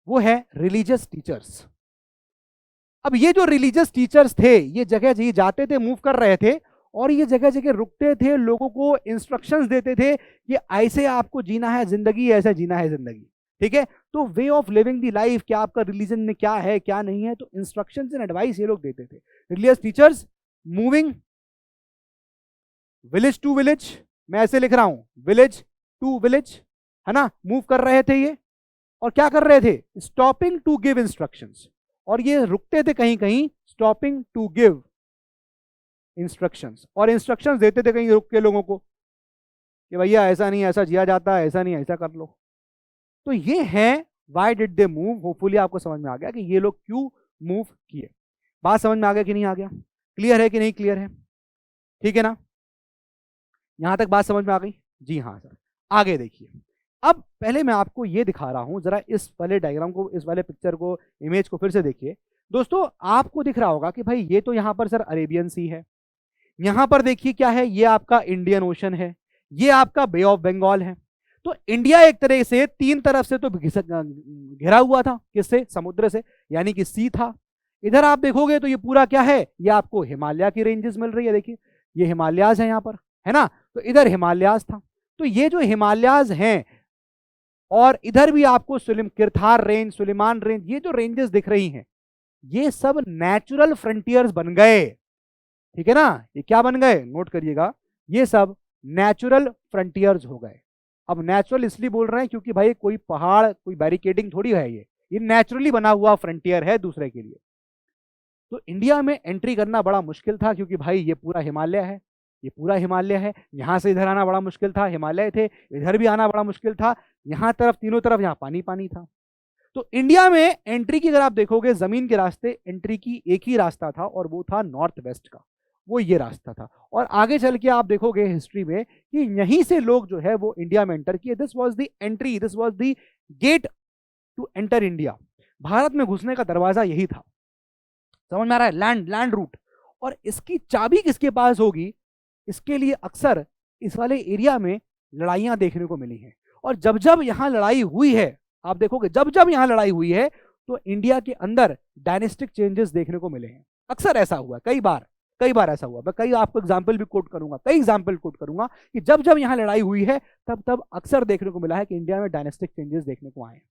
वो है रिलीजियस टीचर्स। अब ये जो रिलीजियस टीचर्स थे, ये जगह जगह जाते थे, मूव कर रहे थे, और ये जगह जगह रुकते थे, लोगों को इंस्ट्रक्शंस देते थे कि ऐसे आपको जीना है जिंदगी, ऐसे जीना है जिंदगी, ठीक है। तो way of living the life, क्या आपका रिलीजन में क्या है क्या नहीं है, तो इंस्ट्रक्शंस एंड एडवाइस ये लोग देते थे। Religious teachers moving village to village, मैं ऐसे लिख रहा हूं, विलेज टू विलेज, है ना, मूव कर रहे थे ये। और क्या कर रहे थे, स्टॉपिंग टू गिव इंस्ट्रक्शंस, और ये रुकते थे कहीं कहीं, स्टॉपिंग टू गिव इंस्ट्रक्शंस, और इंस्ट्रक्शंस देते थे कहीं रुक के लोगों को कि भैया ऐसा नहीं ऐसा जिया जाता है, ऐसा नहीं ऐसा कर लो। तो ये है why did they move. Hopefully आपको समझ में आ गया कि ये लोग क्यों मूव किए। बात समझ में आ गया कि नहीं आ गया, क्लियर है कि नहीं क्लियर है, ठीक है ना, यहां तक बात समझ में आ गई, जी हाँ सर। आगे देखिए, अब पहले मैं आपको ये दिखा रहा हूं, जरा इस वाले डायग्राम को, इस वाले पिक्चर को, इमेज को फिर से देखिए दोस्तों। आपको दिख रहा होगा कि भाई ये तो यहां पर सर अरेबियन सी है, यहां पर देखिए क्या है, ये आपका इंडियन ओशन है, ये आपका बे ऑफ बंगाल है। तो इंडिया एक तरह से 3 तरफ से तो घिरा हुआ था, किससे, समुद्र से, यानी कि सी था। इधर आप देखोगे तो ये पूरा क्या है, ये आपको हिमालय की रेंजेस मिल रही है, देखिए ये हिमालयाज है यहाँ पर, है ना। तो इधर हिमालयाज था, तो ये जो हिमालयाज हैं, और इधर भी आपको किरथार रेंज, सुलेमान रेंज, ये जो रेंजेस दिख रही हैं, ये सब नेचुरल फ्रंटियर्स बन गए, ठीक है ना। ये क्या बन गए, नोट करिएगा, ये सब नेचुरल फ्रंटियर्स हो गए। अब नेचुरल इसलिए बोल रहे हैं क्योंकि भाई कोई पहाड़, कोई बैरिकेडिंग थोड़ी है, ये नेचुरली बना हुआ फ्रंटियर है दूसरे के लिए। तो इंडिया में एंट्री करना बड़ा मुश्किल था, क्योंकि भाई ये पूरा हिमालय है, ये पूरा हिमालय है, यहाँ से इधर आना बड़ा मुश्किल था, हिमालय थे, इधर भी आना बड़ा मुश्किल था, यहाँ तरफ तीनों तरफ यहाँ पानी पानी था। तो इंडिया में एंट्री की अगर आप देखोगे जमीन के रास्ते एंट्री की एक ही रास्ता था और वो था नॉर्थ वेस्ट का, वो ये रास्ता था। और आगे चल के आप देखोगे हिस्ट्री में कि यहीं से लोग जो है वो इंडिया में एंटर किए। This was the entry, this was the gate to enter India. Bharat में घुसने का दरवाजा यही था। समझ में आ रहा है? Land route. और इसकी चाबी किसके पास होगी, इसके लिए अक्सर इस वाले एरिया में लड़ाइयां देखने को मिली हैं। और जब जब यहां लड़ाई हुई है, आप देखोगे जब जब यहां लड़ाई हुई है तो इंडिया के अंदर डायनेस्टिक चेंजेस देखने को मिले हैं। अक्सर ऐसा हुआ, कई बार ऐसा हुआ। मैं कई आपको एग्जाम्पल भी कोट करूंगा, कई एग्जाम्पल कोट करूंगा कि जब जब यहां लड़ाई हुई है तब तब अक्सर देखने को मिला है कि इंडिया में डायनेस्टिक चेंजेस देखने को आए हैं।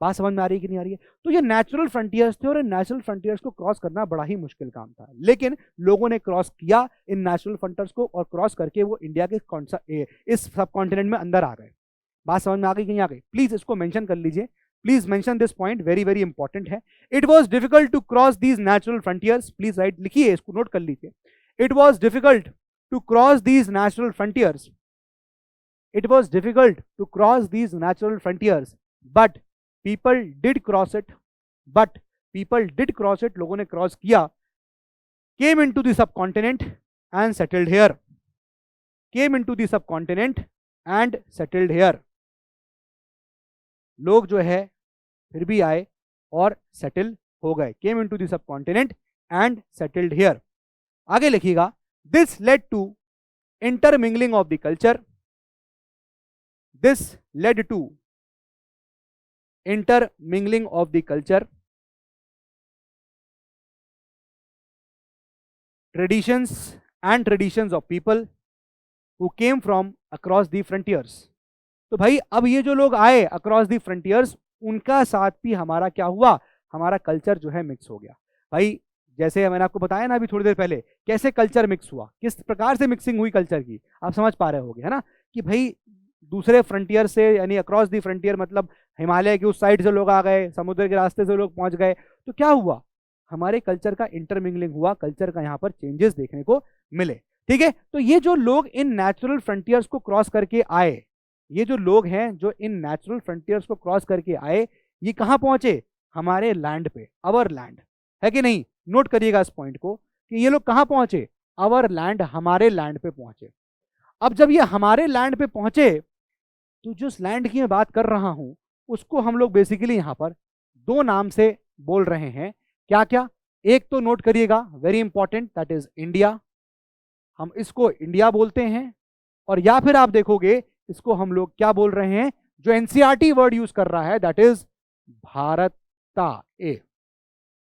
बात समझ में आ रही है कि नहीं आ रही है? तो ये नेचुरल फ्रंटियर्स थे और इन नेचुरल फ्रंटियर्स को क्रॉस करना बड़ा ही मुश्किल काम था, लेकिन लोगों ने क्रॉस किया इन नेचुरल फ्रंटियर्स को और क्रॉस करके वो इंडिया के कौन सा इस सब कॉन्टिनेंट में अंदर आ गए। बात समझ में आ गई कि नहीं आ गई? प्लीज इसको मेंशन कर लीजिए, please mention this point, very very important है। It was difficult to cross these natural frontiers, please write, लिखिए इसको, नोट कर लीजिए। It was difficult to cross these natural frontiers, it was difficult to cross these natural frontiers but people did cross it, but people did cross it, लोगों ने क्रॉस किया, came into the subcontinent and settled here, came into the subcontinent and settled here। लोग जो है फिर भी आए और सेटल हो गए, came into the subcontinent and settled here। आगे लिखिएगा, this led to intermingling of the culture, this led to intermingling of the culture, traditions and traditions of people who came from across the frontiers। तो भाई अब ये जो लोग आए अक्रॉस दी फ्रंटियर्स, उनका साथ भी हमारा क्या हुआ, हमारा कल्चर जो है मिक्स हो गया। भाई जैसे मैंने आपको बताया ना अभी थोड़ी देर पहले, कैसे कल्चर मिक्स हुआ, किस प्रकार से मिक्सिंग हुई कल्चर की, आप समझ पा रहे होगे, है ना? कि भाई दूसरे फ्रंटियर से, यानी अक्रॉस दी फ्रंटियर मतलब हिमालय के उस साइड से लोग आ गए, समुद्र के रास्ते से लोग पहुंच गए, तो क्या हुआ, हमारे कल्चर का इंटरमिंगलिंग हुआ, कल्चर का यहाँ पर चेंजेस देखने को मिले। ठीक है, तो ये जो लोग इन नेचुरल फ्रंटियर्स को क्रॉस करके आए, ये जो लोग हैं जो इन नेचुरल फ्रंटियर्स को क्रॉस करके आए, ये कहाँ पहुंचे, हमारे लैंड पे, अवर लैंड, है कि नहीं? नोट करिएगा इस पॉइंट को कि ये लोग कहाँ पहुंचे, अवर लैंड, हमारे लैंड पे पहुंचे। अब जब ये हमारे लैंड पे पहुंचे तो जिस लैंड की मैं बात कर रहा हूं उसको हम लोग बेसिकली यहां पर दो नाम से बोल रहे हैं। क्या क्या? एक तो नोट करिएगा, very important, that is India, हम इसको इंडिया बोलते हैं। और या फिर आप देखोगे इसको हम लोग क्या बोल रहे हैं, जो एनसीईआरटी वर्ड यूज कर रहा है, दैट इज भारता। ए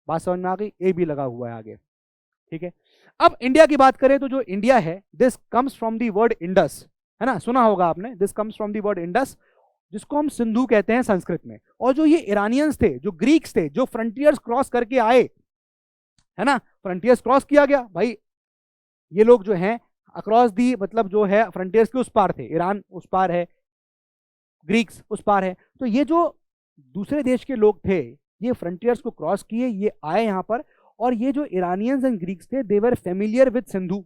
बात समझ में आ गई? ए भी लगा हुआ है आगे। ठीक है, अब इंडिया की बात करें तो जो इंडिया है, this comes from the word Indus, है ना, सुना होगा आपने, this comes from the word Indus, जिसको हम सिंधु कहते हैं संस्कृत में। और जो ये ईरानियंस थे, जो ग्रीक्स थे, जो फ्रंटियर्स क्रॉस करके आए, है ना, फ्रंटियर्स क्रॉस किया गया भाई, ये लोग जो हैं अक्रॉस दी, मतलब जो है फ्रंटियर्स के उस पार थे, ईरान उस पार है, ग्रीक्स उस पार है। तो ये जो दूसरे देश के लोग थे, ये फ्रंटियर्स को क्रॉस किए, ये आए यहाँ पर, और ये जो ईरानियंस एंड ग्रीक्स थे, दे वर फेमिलियर विद सिंधु,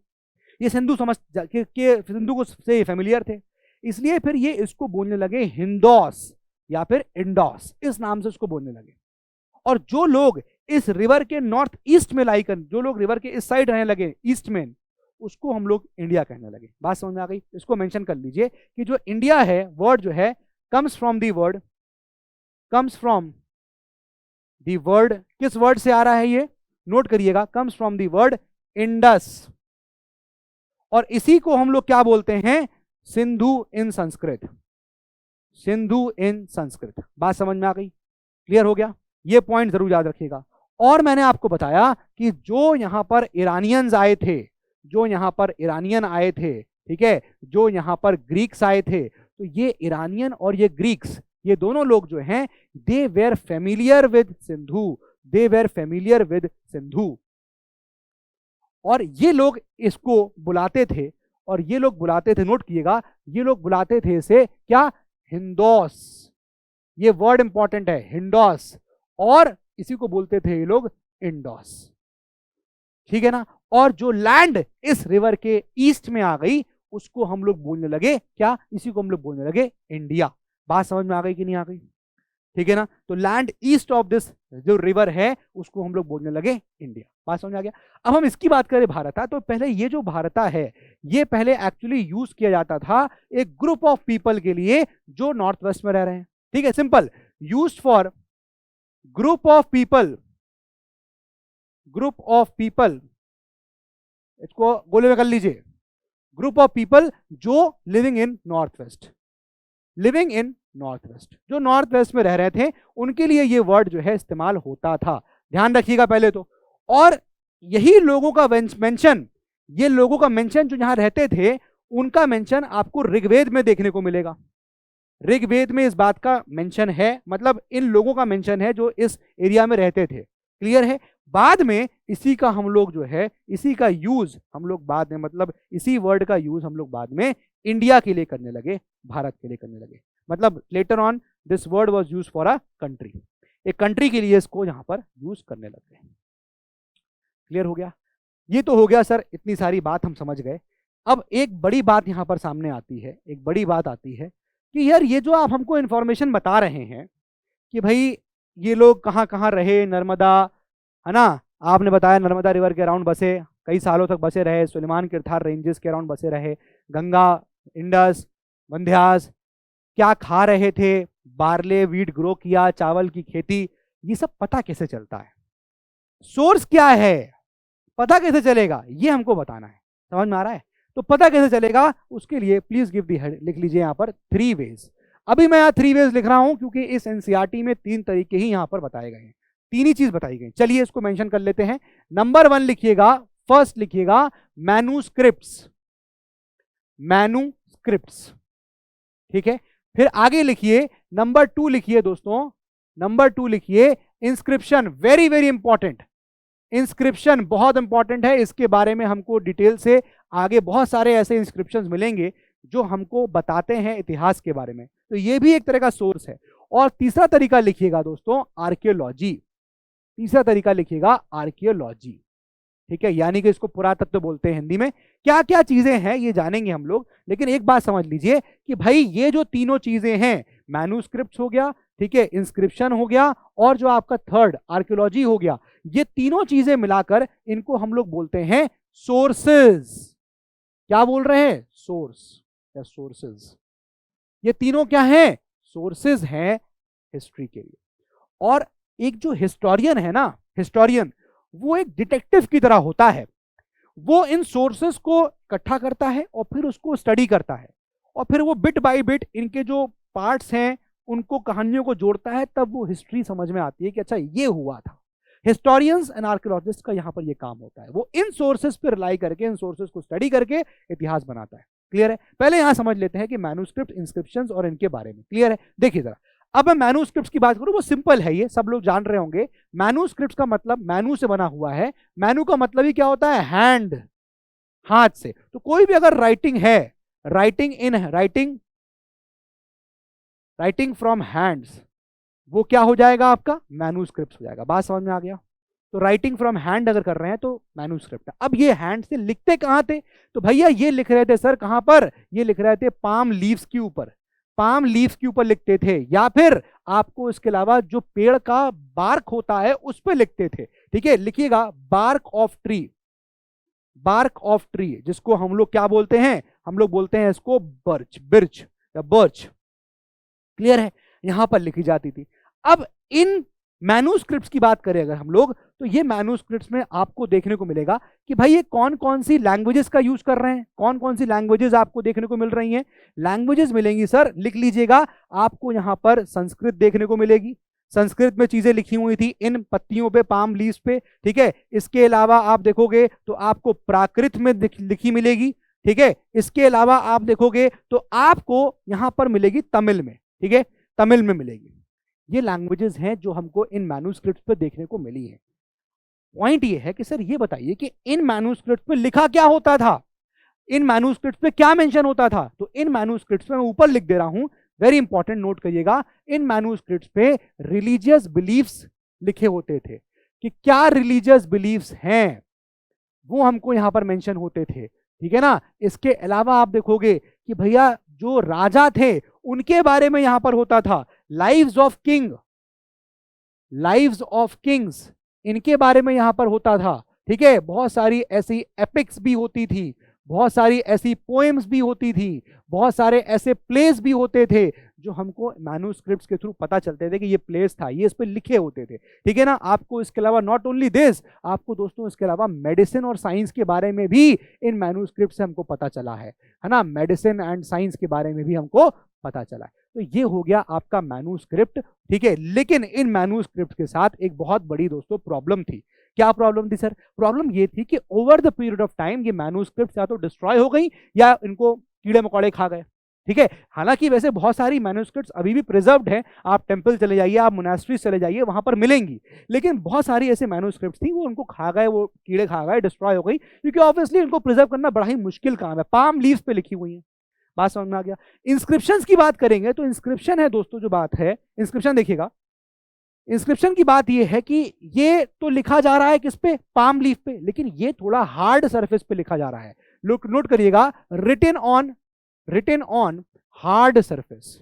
ये सिंधु समझ के सिंधु को से फेमिलियर थे, इसलिए फिर ये इसको बोलने लगे हिंदोस या फिर इंडोस, इस नाम से इसको बोलने लगे। और जो लोग इस रिवर के नॉर्थ ईस्ट में लाई कर, जो लोग रिवर के इस साइड रहने लगे, ईस्ट में, उसको हम लोग इंडिया कहने लगे। बात समझ में आ गई? इसको मेंशन कर लीजिए कि जो इंडिया है, वर्ड जो है, comes from the word, comes from the word, किस वर्ड से आ रहा है ये, नोट करिएगा, comes from the word Indus. और इसी को हम लोग क्या बोलते हैं, सिंधु इन संस्कृत, सिंधु इन संस्कृत। बात समझ में आ गई? क्लियर हो गया? ये पॉइंट जरूर याद रखिएगा। और मैंने आपको बताया कि जो यहां पर ईरानियंस आए थे, जो यहां पर ईरानियन आए थे, ठीक है, जो यहां पर ग्रीक्स आए थे, तो ये ईरानियन और ये ग्रीक्स, ये दोनों लोग जो हैं, they were familiar with Sindhu, they were familiar with Sindhu. और ये लोग इसको बुलाते थे, और ये लोग बुलाते थे, नोट कीजिएगा, ये लोग बुलाते थे इसे क्या, हिंदोस, ये वर्ड इंपॉर्टेंट है, हिंदोस, और इसी को बोलते थे ये लोग इंडोस। ठीक है ना? और जो लैंड इस रिवर के ईस्ट में आ गई उसको हम लोग बोलने लगे क्या, इसी को हम लोग बोलने लगे इंडिया। बात समझ में आ गई कि नहीं आ गई? ठीक है ना, तो लैंड ईस्ट ऑफ दिस जो रिवर है उसको हम लोग बोलने लगे इंडिया। बात समझ में आ गया? अब हम इसकी बात करें भारता, तो पहले ये जो भारता है ये पहले एक्चुअली यूज किया जाता था एक ग्रुप ऑफ पीपल के लिए जो नॉर्थ वेस्ट में रह रहे हैं। ठीक है, simple, used for group of people, group of people, इसको गोले में कर लीजिए, ग्रुप ऑफ पीपल जो living in north west, living in north west, जो नॉर्थ वेस्ट में रह रहे थे उनके लिए ये वर्ड जो है इस्तेमाल होता था। ध्यान रखिएगा पहले तो। और यही लोगों का मेंशन, ये लोगों का मेंशन जो यहां रहते थे उनका मेंशन आपको ऋग्वेद में देखने को मिलेगा। ऋग्वेद में इस बात का मेंशन है, मतलब इन लोगों का मेंशन है जो इस एरिया में रहते थे। क्लियर है? बाद में इसी का हम लोग जो है, इसी का यूज हम लोग बाद में, मतलब इसी वर्ड का यूज हम लोग बाद में इंडिया के लिए करने लगे, भारत के लिए करने लगे। मतलब later on this word was used for a country, एक कंट्री के लिए इसको यहां पर यूज करने लगे। क्लियर हो गया? ये तो हो गया सर, इतनी सारी बात हम समझ गए। अब एक बड़ी बात यहां पर सामने आती है, एक बड़ी बात आती है कि यार ये जो आप हमको इन्फॉर्मेशन बता रहे हैं कि भाई ये लोग कहाँ कहाँ रहे, नर्मदा, है ना, आपने बताया नर्मदा रिवर के अराउंड बसे, कई सालों तक बसे रहे, सुलेमान किरथार रेंजेस के अराउंड बसे रहे, गंगा, इंडस, विंध्यास, क्या खा रहे थे, बार्ले वीट ग्रो किया, चावल की खेती, ये सब पता कैसे चलता है? सोर्स क्या है, पता कैसे चलेगा, ये हमको बताना है। समझ में आ रहा है? तो पता कैसे चलेगा उसके लिए प्लीज गिव दी हेड, लिख लीजिए यहाँ पर 3 वेज। अभी मैं यहाँ 3 वेज लिख रहा हूं क्योंकि इस एनसीईआरटी में 3 तरीके ही यहाँ पर बताए गए हैं, 3 ही चीज बताई गई। चलिए इसको मेंशन कर लेते हैं। नंबर 1 लिखिएगा, फर्स्ट लिखिएगा मैन्यूस्क्रिप्ट्स, मैन्यूस्क्रिप्ट्स, ठीक है। फिर आगे लिखिए नंबर 2 लिखिए दोस्तों, नंबर 2 लिखिए inscription, very very important, inscription बहुत इंपॉर्टेंट है, इसके बारे में हमको डिटेल से आगे बहुत सारे ऐसे इंस्क्रिप्शंस मिलेंगे जो हमको बताते हैं इतिहास के बारे में, तो ये भी एक तरह का सोर्स है। और तीसरा तरीका लिखिएगा दोस्तों आर्कियोलॉजी, तीसरा तरीका लिखिएगा आर्कियोलॉजी, ठीक है, यानी कि इसको पुरातत्व बोलते हैं हिंदी में। क्या क्या चीजें हैं ये जानेंगे हम लोग, लेकिन एक बात समझ लीजिए कि भाई ये जो तीनों चीजें हैं, मैन्यूस्क्रिप्ट्स हो गया, ठीक है, इंस्क्रिप्शन हो गया, और जो आपका थर्ड आर्कियोलॉजी हो गया, ये तीनों चीजें मिलाकर इनको हम लोग बोलते हैं सोर्सेज। क्या बोल रहे हैं? सोर्स या सोर्सेज। ये तीनों क्या हैं? सोर्सेज हैं हिस्ट्री के लिए। और एक जो हिस्टोरियन है ना, हिस्टोरियन, वो एक डिटेक्टिव की तरह होता है, वो इन सोर्सेस को इकट्ठा करता है और फिर उसको स्टडी करता है, और फिर वो बिट बाय बिट इनके जो पार्ट्स हैं उनको, कहानियों को जोड़ता है, तब वो हिस्ट्री समझ में आती है कि अच्छा ये हुआ था। हिस्टोरियंस एंड आर्कियोलॉजिस्ट का यहाँ पर ये काम होता है, वो इन सोर्सेस पर रिलाई करके, इन सोर्सेस को स्टडी करके इतिहास बनाता है। क्लियर है? पहले यहां समझ लेते हैं कि मैन्यूस्क्रिप्ट, इंस्क्रिप्शंस और इनके बारे में। क्लियर है? देखिए जरा, अब मैं मैन्यूस्क्रिप्ट्स की बात करूं, वो सिंपल है, ये सब लोग जान रहे होंगे। मैन्यूस्क्रिप्ट्स का मतलब मैन्यू से बना हुआ है, मैन्यू का मतलब ही क्या होता है? हैंड, हाथ से। तो कोई भी अगर राइटिंग है, writing in writing, writing from hands, वो क्या हो जाएगा? आपका मैन्यूस्क्रिप्ट हो जाएगा। बात समझ में आ गया? तो राइटिंग फ्रॉम हैंड अगर कर रहे हैं तो मैन्यूस्क्रिप्ट। अब ये हैंड से लिखते कहां थे? तो भैया ये लिख रहे थे सर कहां पर? ये लिख रहे थे पाम लीव्स के ऊपर, पाम लीव्स के ऊपर लिखते थे, या फिर आपको इसके अलावा जो पेड़ का बार्क होता है उस पर लिखते थे। ठीक है, लिखिएगा bark of tree, bark of tree, जिसको हम लोग क्या बोलते हैं? हम लोग बोलते हैं इसको बर्च, बिर्च या बर्च। क्लियर है? यहां पर लिखी जाती थी। अब इन मैन्यूस्क्रिप्ट्स की बात करें अगर हम लोग, तो ये मैन्यूस्क्रिप्ट्स में आपको देखने को मिलेगा कि भाई ये कौन कौन सी लैंग्वेजेस का यूज कर रहे हैं, कौन कौन सी लैंग्वेजेस आपको देखने को मिल रही हैं। लैंग्वेजेस मिलेंगी सर, लिख लीजिएगा, आपको यहां पर संस्कृत देखने को मिलेगी, संस्कृत में चीजें लिखी हुई थी इन पत्तियों पे, पाम लीव्स पे। ठीक है, इसके अलावा आप देखोगे तो आपको प्राकृत में लिखी मिलेगी। ठीक है, इसके अलावा आप देखोगे तो आपको यहां पर मिलेगी तमिल में। ठीक है, तमिल में मिलेगी। ये लैंग्वेजेस हैं जो हमको इन मैन्यूस्क्रिप्ट्स पे देखने को मिली है। पॉइंट ये है कि सर ये बताइए कि इन मैन्यूस्क्रिप्ट्स पे लिखा क्या होता था, इन मैन्यूस्क्रिप्ट्स पे क्या मेंशन होता था। तो इन मैन्यूस्क्रिप्ट्स पे मैं ऊपर लिख दे रहा हूं, वेरी इंपॉर्टेंट, नोट करिएगा, इन मैन्यूस्क्रिप्ट्स पे रिलीजियस बिलीफ्स लिखे होते थे कि क्या रिलीजियस बिलीफ्स हैं वो हमको यहाँ पर मेंशन होते थे, ठीक है ना। इसके अलावा आप देखोगे कि भैया जो राजा थे उनके बारे में यहाँ पर होता था, lives of king, lives of Kings, इनके बारे में यहाँ पर होता था, ठीक है। बहुत सारी ऐसी एपिक्स भी होती थी, बहुत सारी ऐसी पोएम्स भी होती थी, बहुत सारे ऐसे प्लेस भी होते थे जो हमको मैन्युस्क्रिप्ट्स के थ्रू पता चलते थे कि ये प्लेस था, ये इस पे लिखे होते थे, ठीक है ना। आपको इसके अलावा नॉट ओनली दिस, आपको दोस्तों इसके अलावा मेडिसिन और साइंस के बारे में भी इन मैन्युस्क्रिप्ट से हमको पता चला है ना। मेडिसिन एंड साइंस के बारे में भी हमको पता चला है। तो ये हो गया आपका मैन्युस्क्रिप्ट, ठीक है। लेकिन इन मैन्युस्क्रिप्ट के साथ एक बहुत बड़ी दोस्तों प्रॉब्लम थी। क्या प्रॉब्लम थी सर? प्रॉब्लम ये थी कि over the period of time ये मैन्युस्क्रिप्ट या तो डिस्ट्रॉय हो गई या इनको कीड़े मकोड़े खा गए, ठीक है। हालांकि वैसे बहुत सारी मैन्युस्क्रिप्ट्स अभी भी प्रिजर्व्ड हैं, आप टेंपल चले जाइए, आप मोनास्ट्रीज चले जाइए, वहां पर मिलेंगी। लेकिन बहुत सारी ऐसे मैन्युस्क्रिप्ट्स थी वो उनको खा गए, वो कीड़े खा गए, डिस्ट्रॉय हो गई, क्योंकि ऑब्वियसली इनको प्रिजर्व करना बड़ा ही मुश्किल काम है। पाम लीव्स पे लिखी हुई है, बात समझ में आ गया। इंस्क्रिप्शंस की बात करेंगे तो इंस्क्रिप्शन है दोस्तों, जो बात है इंस्क्रिप्शन देखिएगा, इंस्क्रिप्शन की बात ये है कि ये तो लिखा जा रहा है किस पे, पाम लीफ पे, लेकिन ये थोड़ा हार्ड सरफेस पे लिखा जा रहा है। लुक नोट करिएगा, रिटन ऑन हार्ड सरफेस।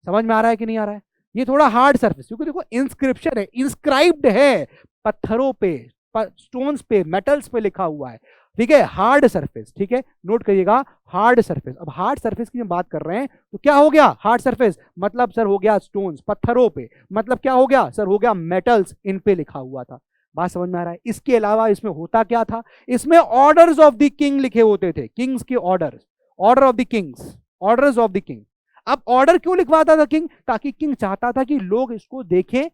समझ में आ रहा है कि नहीं आ रहा है? ये थोड़ा हार्ड सरफेस, क्योंकि देखो इंस्क्रिप्शन है, इंस्क्राइब्ड है पत्थरों पे, स्टोन्स पे, मेटल्स पे लिखा हुआ है, ठीक है। हार्ड सरफेस, ठीक है, नोट करिएगा हार्ड सरफेस। अब हार्ड सरफेस की हम बात कर रहे हैं तो क्या हो गया हार्ड सरफेस, मतलब सर हो गया स्टोन्स, पत्थरों पे, मतलब क्या हो गया सर, हो गया मेटल्स, इन पे लिखा हुआ था। बात समझ में आ रहा है? इसके अलावा इसमें होता क्या था, इसमें ऑर्डर्स ऑफ द किंग लिखे होते थे, किंग्स के orders, order of the Kings, orders of the king. अब ऑर्डर क्यों लिखवाता था किंग? ताकि किंग चाहता था कि लोग इसको देखें,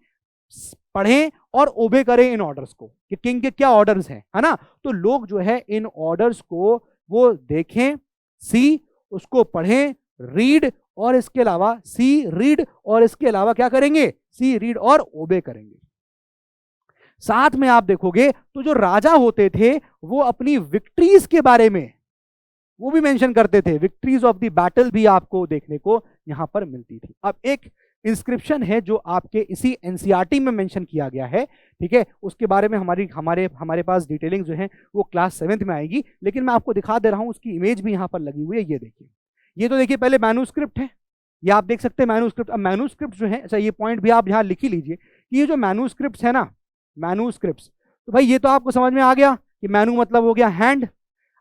पढ़ें और ओबे करें इन ऑर्डर्स को, कि किंग के क्या ऑर्डर्स हैं, है ना। तो लोग जो है इन ऑर्डर्स को वो देखें, सी, उसको पढ़ें, रीड, और इसके अलावा सी रीड, और इसके अलावा क्या करेंगे, सी रीड और ओबे करेंगे। साथ में आप देखोगे तो जो राजा होते थे वो अपनी विक्ट्रीज के बारे में वो भी मेंशन करते थे, विक्ट्रीज ऑफ द बैटल भी आपको देखने को यहां पर मिलती थी। अब एक इंस्क्रिप्शन है जो आपके इसी एनसीईआरटी में मेंशन किया गया है, ठीक है, उसके बारे में हमारे पास डिटेलिंग जो है वो क्लास 7th में आएगी, लेकिन मैं आपको दिखा दे रहा हूं, उसकी इमेज भी यहां पर लगी हुई है। ये देखिए, ये तो देखिए पहले मैन्युस्क्रिप्ट है, ये आप देख सकते हैं मैन्युस्क्रिप्ट। अब मैन्युस्क्रिप्ट जो है, अच्छा ये पॉइंट भी आप यहाँ लिख ही लीजिए कि ये जो मैन्युस्क्रिप्ट है ना, मैन्युस्क्रिप्ट, तो भाई ये तो आपको समझ में आ गया कि मैन्यू मतलब हो गया हैंड।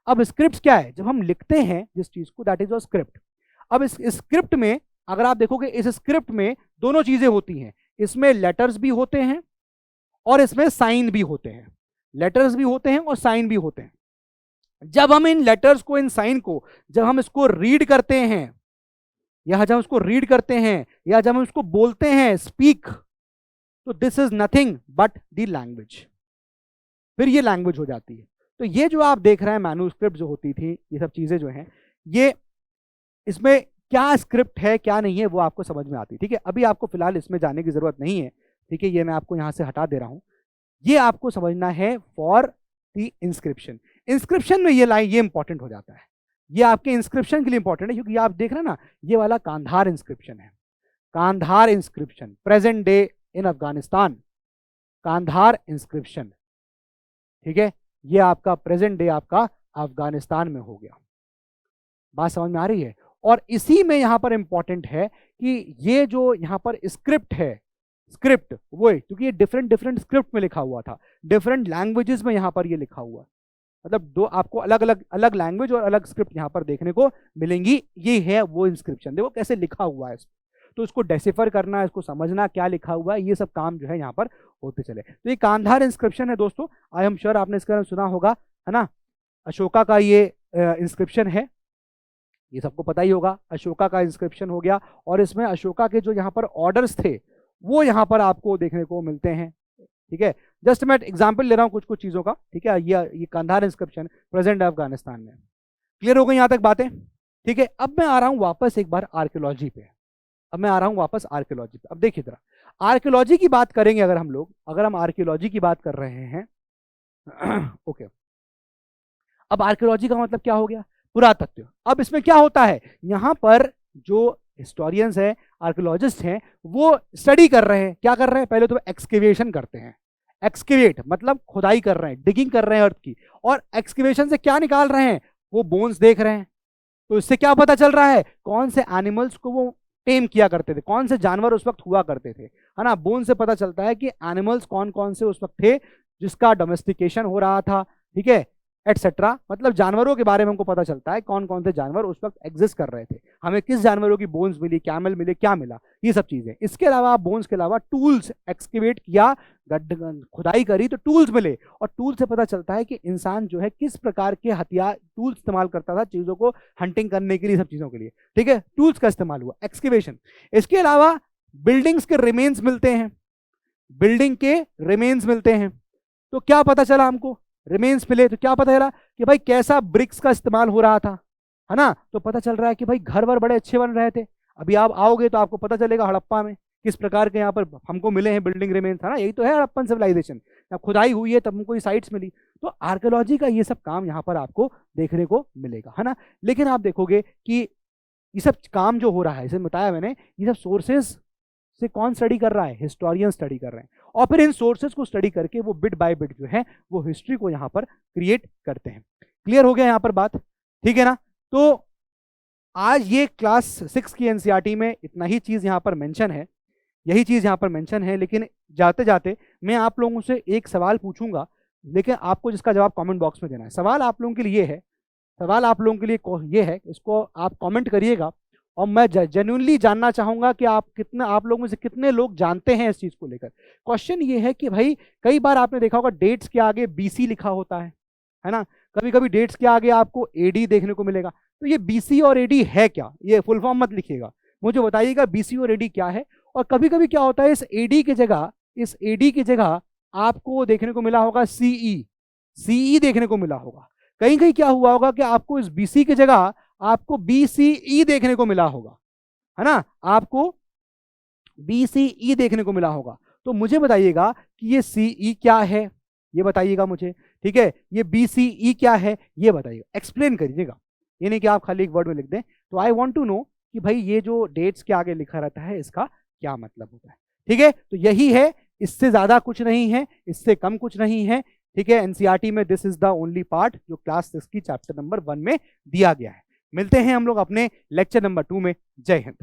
अब स्क्रिप्ट क्या है, जब हम लिखते हैं जिस चीज को, दैट इज अ स्क्रिप्ट। अब इस स्क्रिप्ट में अगर आप देखोगे, इस स्क्रिप्ट में दोनों चीजें होती हैं, इसमें लेटर्स भी होते हैं और इसमें साइन भी होते हैं, लेटर्स भी होते हैं और साइन भी होते हैं। जब हम इन लेटर्स को, इन साइन को, जब हम इसको रीड करते हैं, या जब हम इसको रीड करते हैं, या जब हम इसको बोलते हैं, स्पीक, तो this is nothing but the language, फिर ये लैंग्वेज हो जाती है। तो ये जो आप देख रहे हैं मैन्युस्क्रिप्ट जो होती थी, ये सब चीजें जो हैं, ये इसमें क्या स्क्रिप्ट है क्या नहीं है वो आपको समझ में आती है, ठीक है। अभी आपको फिलहाल इसमें जाने की जरूरत नहीं है, ठीक है, ये मैं आपको यहां से हटा दे रहा हूं। ये आपको समझना है फॉर द इंस्क्रिप्शन। इंस्क्रिप्शन में ये लाइन, ये इंपॉर्टेंट हो जाता है, ये आपके इंस्क्रिप्शन के लिए इंपॉर्टेंट है, क्योंकि आप देख रहे हैं ना, ये वाला कांधार इंस्क्रिप्शन है, Kandahar inscription, present day in Afghanistan, Kandahar inscription, ठीक है, ये आपका प्रेजेंट डे आपका अफगानिस्तान में हो गया। बात समझ में आ रही है? और इसी में यहां पर इंपॉर्टेंट है कि ये जो यहां पर स्क्रिप्ट है, स्क्रिप्ट वो है, क्योंकि ये डिफरेंट डिफरेंट स्क्रिप्ट में लिखा हुआ था, डिफरेंट लैंग्वेजेस में यहां पर ये लिखा हुआ है, मतलब दो आपको अलग अलग लैंग्वेज और अलग स्क्रिप्ट यहां पर देखने को मिलेंगी। ये है वो इंस्क्रिप्शन, देखो कैसे लिखा हुआ है, तो इसको डेसिफर करना, इसको समझना क्या लिखा हुआ है, ये सब काम जो है यहाँ पर होते चले। तो ये कांधार इंस्क्रिप्शन है दोस्तों, आई एम श्योर आपने इसके बारे में सुना होगा, है ना। अशोका का ये इंस्क्रिप्शन है, ये सबको पता ही होगा, अशोका का इंस्क्रिप्शन हो गया, और इसमें अशोका के जो यहाँ पर ऑर्डर्स थे वो यहाँ पर आपको देखने को मिलते हैं, ठीक है। जस्ट मैं एग्जाम्पल ले रहा हूँ कुछ कुछ चीज़ों का, ठीक है। ये कांधार इंस्क्रिप्शन प्रेजेंट अफगानिस्तान में, क्लियर हो गई यहाँ तक बातें, ठीक है। अब मैं आ रहा हूँ वापस एक बार आर्कियोलॉजी पे, अब देखिए जरा, आर्कियोलॉजी की बात करेंगे अगर हम लोग, अगर हम आर्कियोलॉजी की बात कर रहे हैं ओके। अब आर्कियोलॉजी का मतलब क्या हो गया, पुरातत्व। अब इसमें क्या होता है, यहां पर जो हिस्टोरियंस हैं, आर्कियोलॉजिस्ट हैं, वो स्टडी कर रहे हैं, क्या कर रहे हैं, पहले तो एक्सकेवेशन करते हैं, एक्सकेवेट मतलब खुदाई कर रहे हैं, डिगिंग कर रहे हैं अर्थ की, और एक्सकेवेशन से क्या निकाल रहे हैं, वो बोन्स देख रहे हैं। तो इससे क्या पता चल रहा है, कौन से एनिमल्स को वो टेम किया करते थे, कौन से जानवर उस वक्त हुआ करते थे, है ना। बोन से पता चलता है कि एनिमल्स कौन कौन से उस वक्त थे जिसका डोमेस्टिकेशन हो रहा था, ठीक है, एटसेट्रा। मतलब जानवरों के बारे में हमको पता चलता है कौन कौन से जानवर उस वक्त एग्जिस्ट कर रहे थे, हमें किस जानवरों की बोन्स मिली, कैमल मिले, क्या मिला, ये सब चीजें। इसके अलावा बोन्स के अलावा टूल्स, एक्सकेवेट किया, खुदाई करी तो टूल्स मिले, और टूल से पता चलता है कि इंसान जो है किस प्रकार के हथियार टूल्स इस्तेमाल करता था चीजों को हंटिंग करने के लिए, सब चीजों के लिए, ठीक है, टूल्स का इस्तेमाल हुआ, एक्सकेवेशन। इसके अलावा बिल्डिंग्स के रिमेन्स मिलते हैं, बिल्डिंग के रिमेन्स मिलते हैं। तो क्या पता चला हमको, रिमेन्स मिले तो क्या पता चला कि भाई कैसा ब्रिक्स का इस्तेमाल हो रहा था, है ना। तो पता चल रहा है कि भाई घर वर बड़े अच्छे बन रहे थे। अभी आप आओगे तो आपको पता चलेगा हड़प्पा में किस प्रकार के यहाँ पर हमको मिले हैं बिल्डिंग रिमेन्स, है ना। यही तो है हड़प्पन सिविलाइजेशन, खुदाई हुई है तब हमको ये साइट्स मिली। तो आर्कियोलॉजी का ये सब काम यहाँ पर आपको देखने को मिलेगा, है ना। लेकिन आप देखोगे कि ये सब काम जो हो रहा है, इसे बताया मैंने, ये सब सोर्सेज से कौन स्टडी कर रहा है, हिस्टोरियन स्टडी कर रहे हैं, और फिर इन सोर्सेज को स्टडी करके वो बिट बाय बिट जो है वो हिस्ट्री को यहाँ पर क्रिएट करते हैं। क्लियर हो गया यहाँ पर बात, ठीक है ना। तो आज ये क्लास 6 की एनसीईआरटी में इतना ही चीज यहाँ पर मेंशन है, यही चीज यहाँ पर मेंशन है। लेकिन जाते जाते मैं आप लोगों से एक सवाल पूछूंगा, लेकिन आपको जिसका जवाब कमेंट बॉक्स में देना है। सवाल आप लोगों के लिए है, सवाल आप लोगों के लिए ये है, इसको आप कमेंट करिएगा, और मैं जेन्युइनली जानना चाहूंगा कि आप लोगों में से कितने लोग जानते हैं इस चीज को लेकर। क्वेश्चन ये है कि भाई कई बार आपने देखा होगा डेट्स के आगे बीसी लिखा होता है ना, कभी कभी डेट्स के आगे आपको एडी देखने को मिलेगा। तो ये बीसी और एडी है क्या, ये फुल फॉर्म मत लिखिएगा, मुझे बताइएगा बीसी और एडी क्या है। और कभी कभी क्या होता है, इस एडी की जगह आपको देखने को मिला होगा सीई देखने को मिला होगा। कहीं कहीं क्या हुआ होगा कि आपको इस बीसी की जगह आपको बीसीई देखने को मिला होगा, है ना, आपको बीसीई देखने को मिला होगा। तो मुझे बताइएगा कि ये सीई क्या है, ये बताइएगा मुझे, ठीक है, ये बीसीई क्या है ये बताइएगा, एक्सप्लेन करिएगा, ये नहीं कि आप खाली एक वर्ड में लिख दें। तो आई वांट टू नो कि भाई ये जो डेट्स के आगे लिखा रहता है इसका क्या मतलब होता है, ठीक है। तो यही है, इससे ज्यादा कुछ नहीं है, इससे कम कुछ नहीं है, ठीक है। एनसीईआरटी में this is the only part जो क्लास 6 की चैप्टर नंबर 1 में दिया गया है। मिलते हैं हम लोग अपने लेक्चर नंबर 2 में। जय हिंद।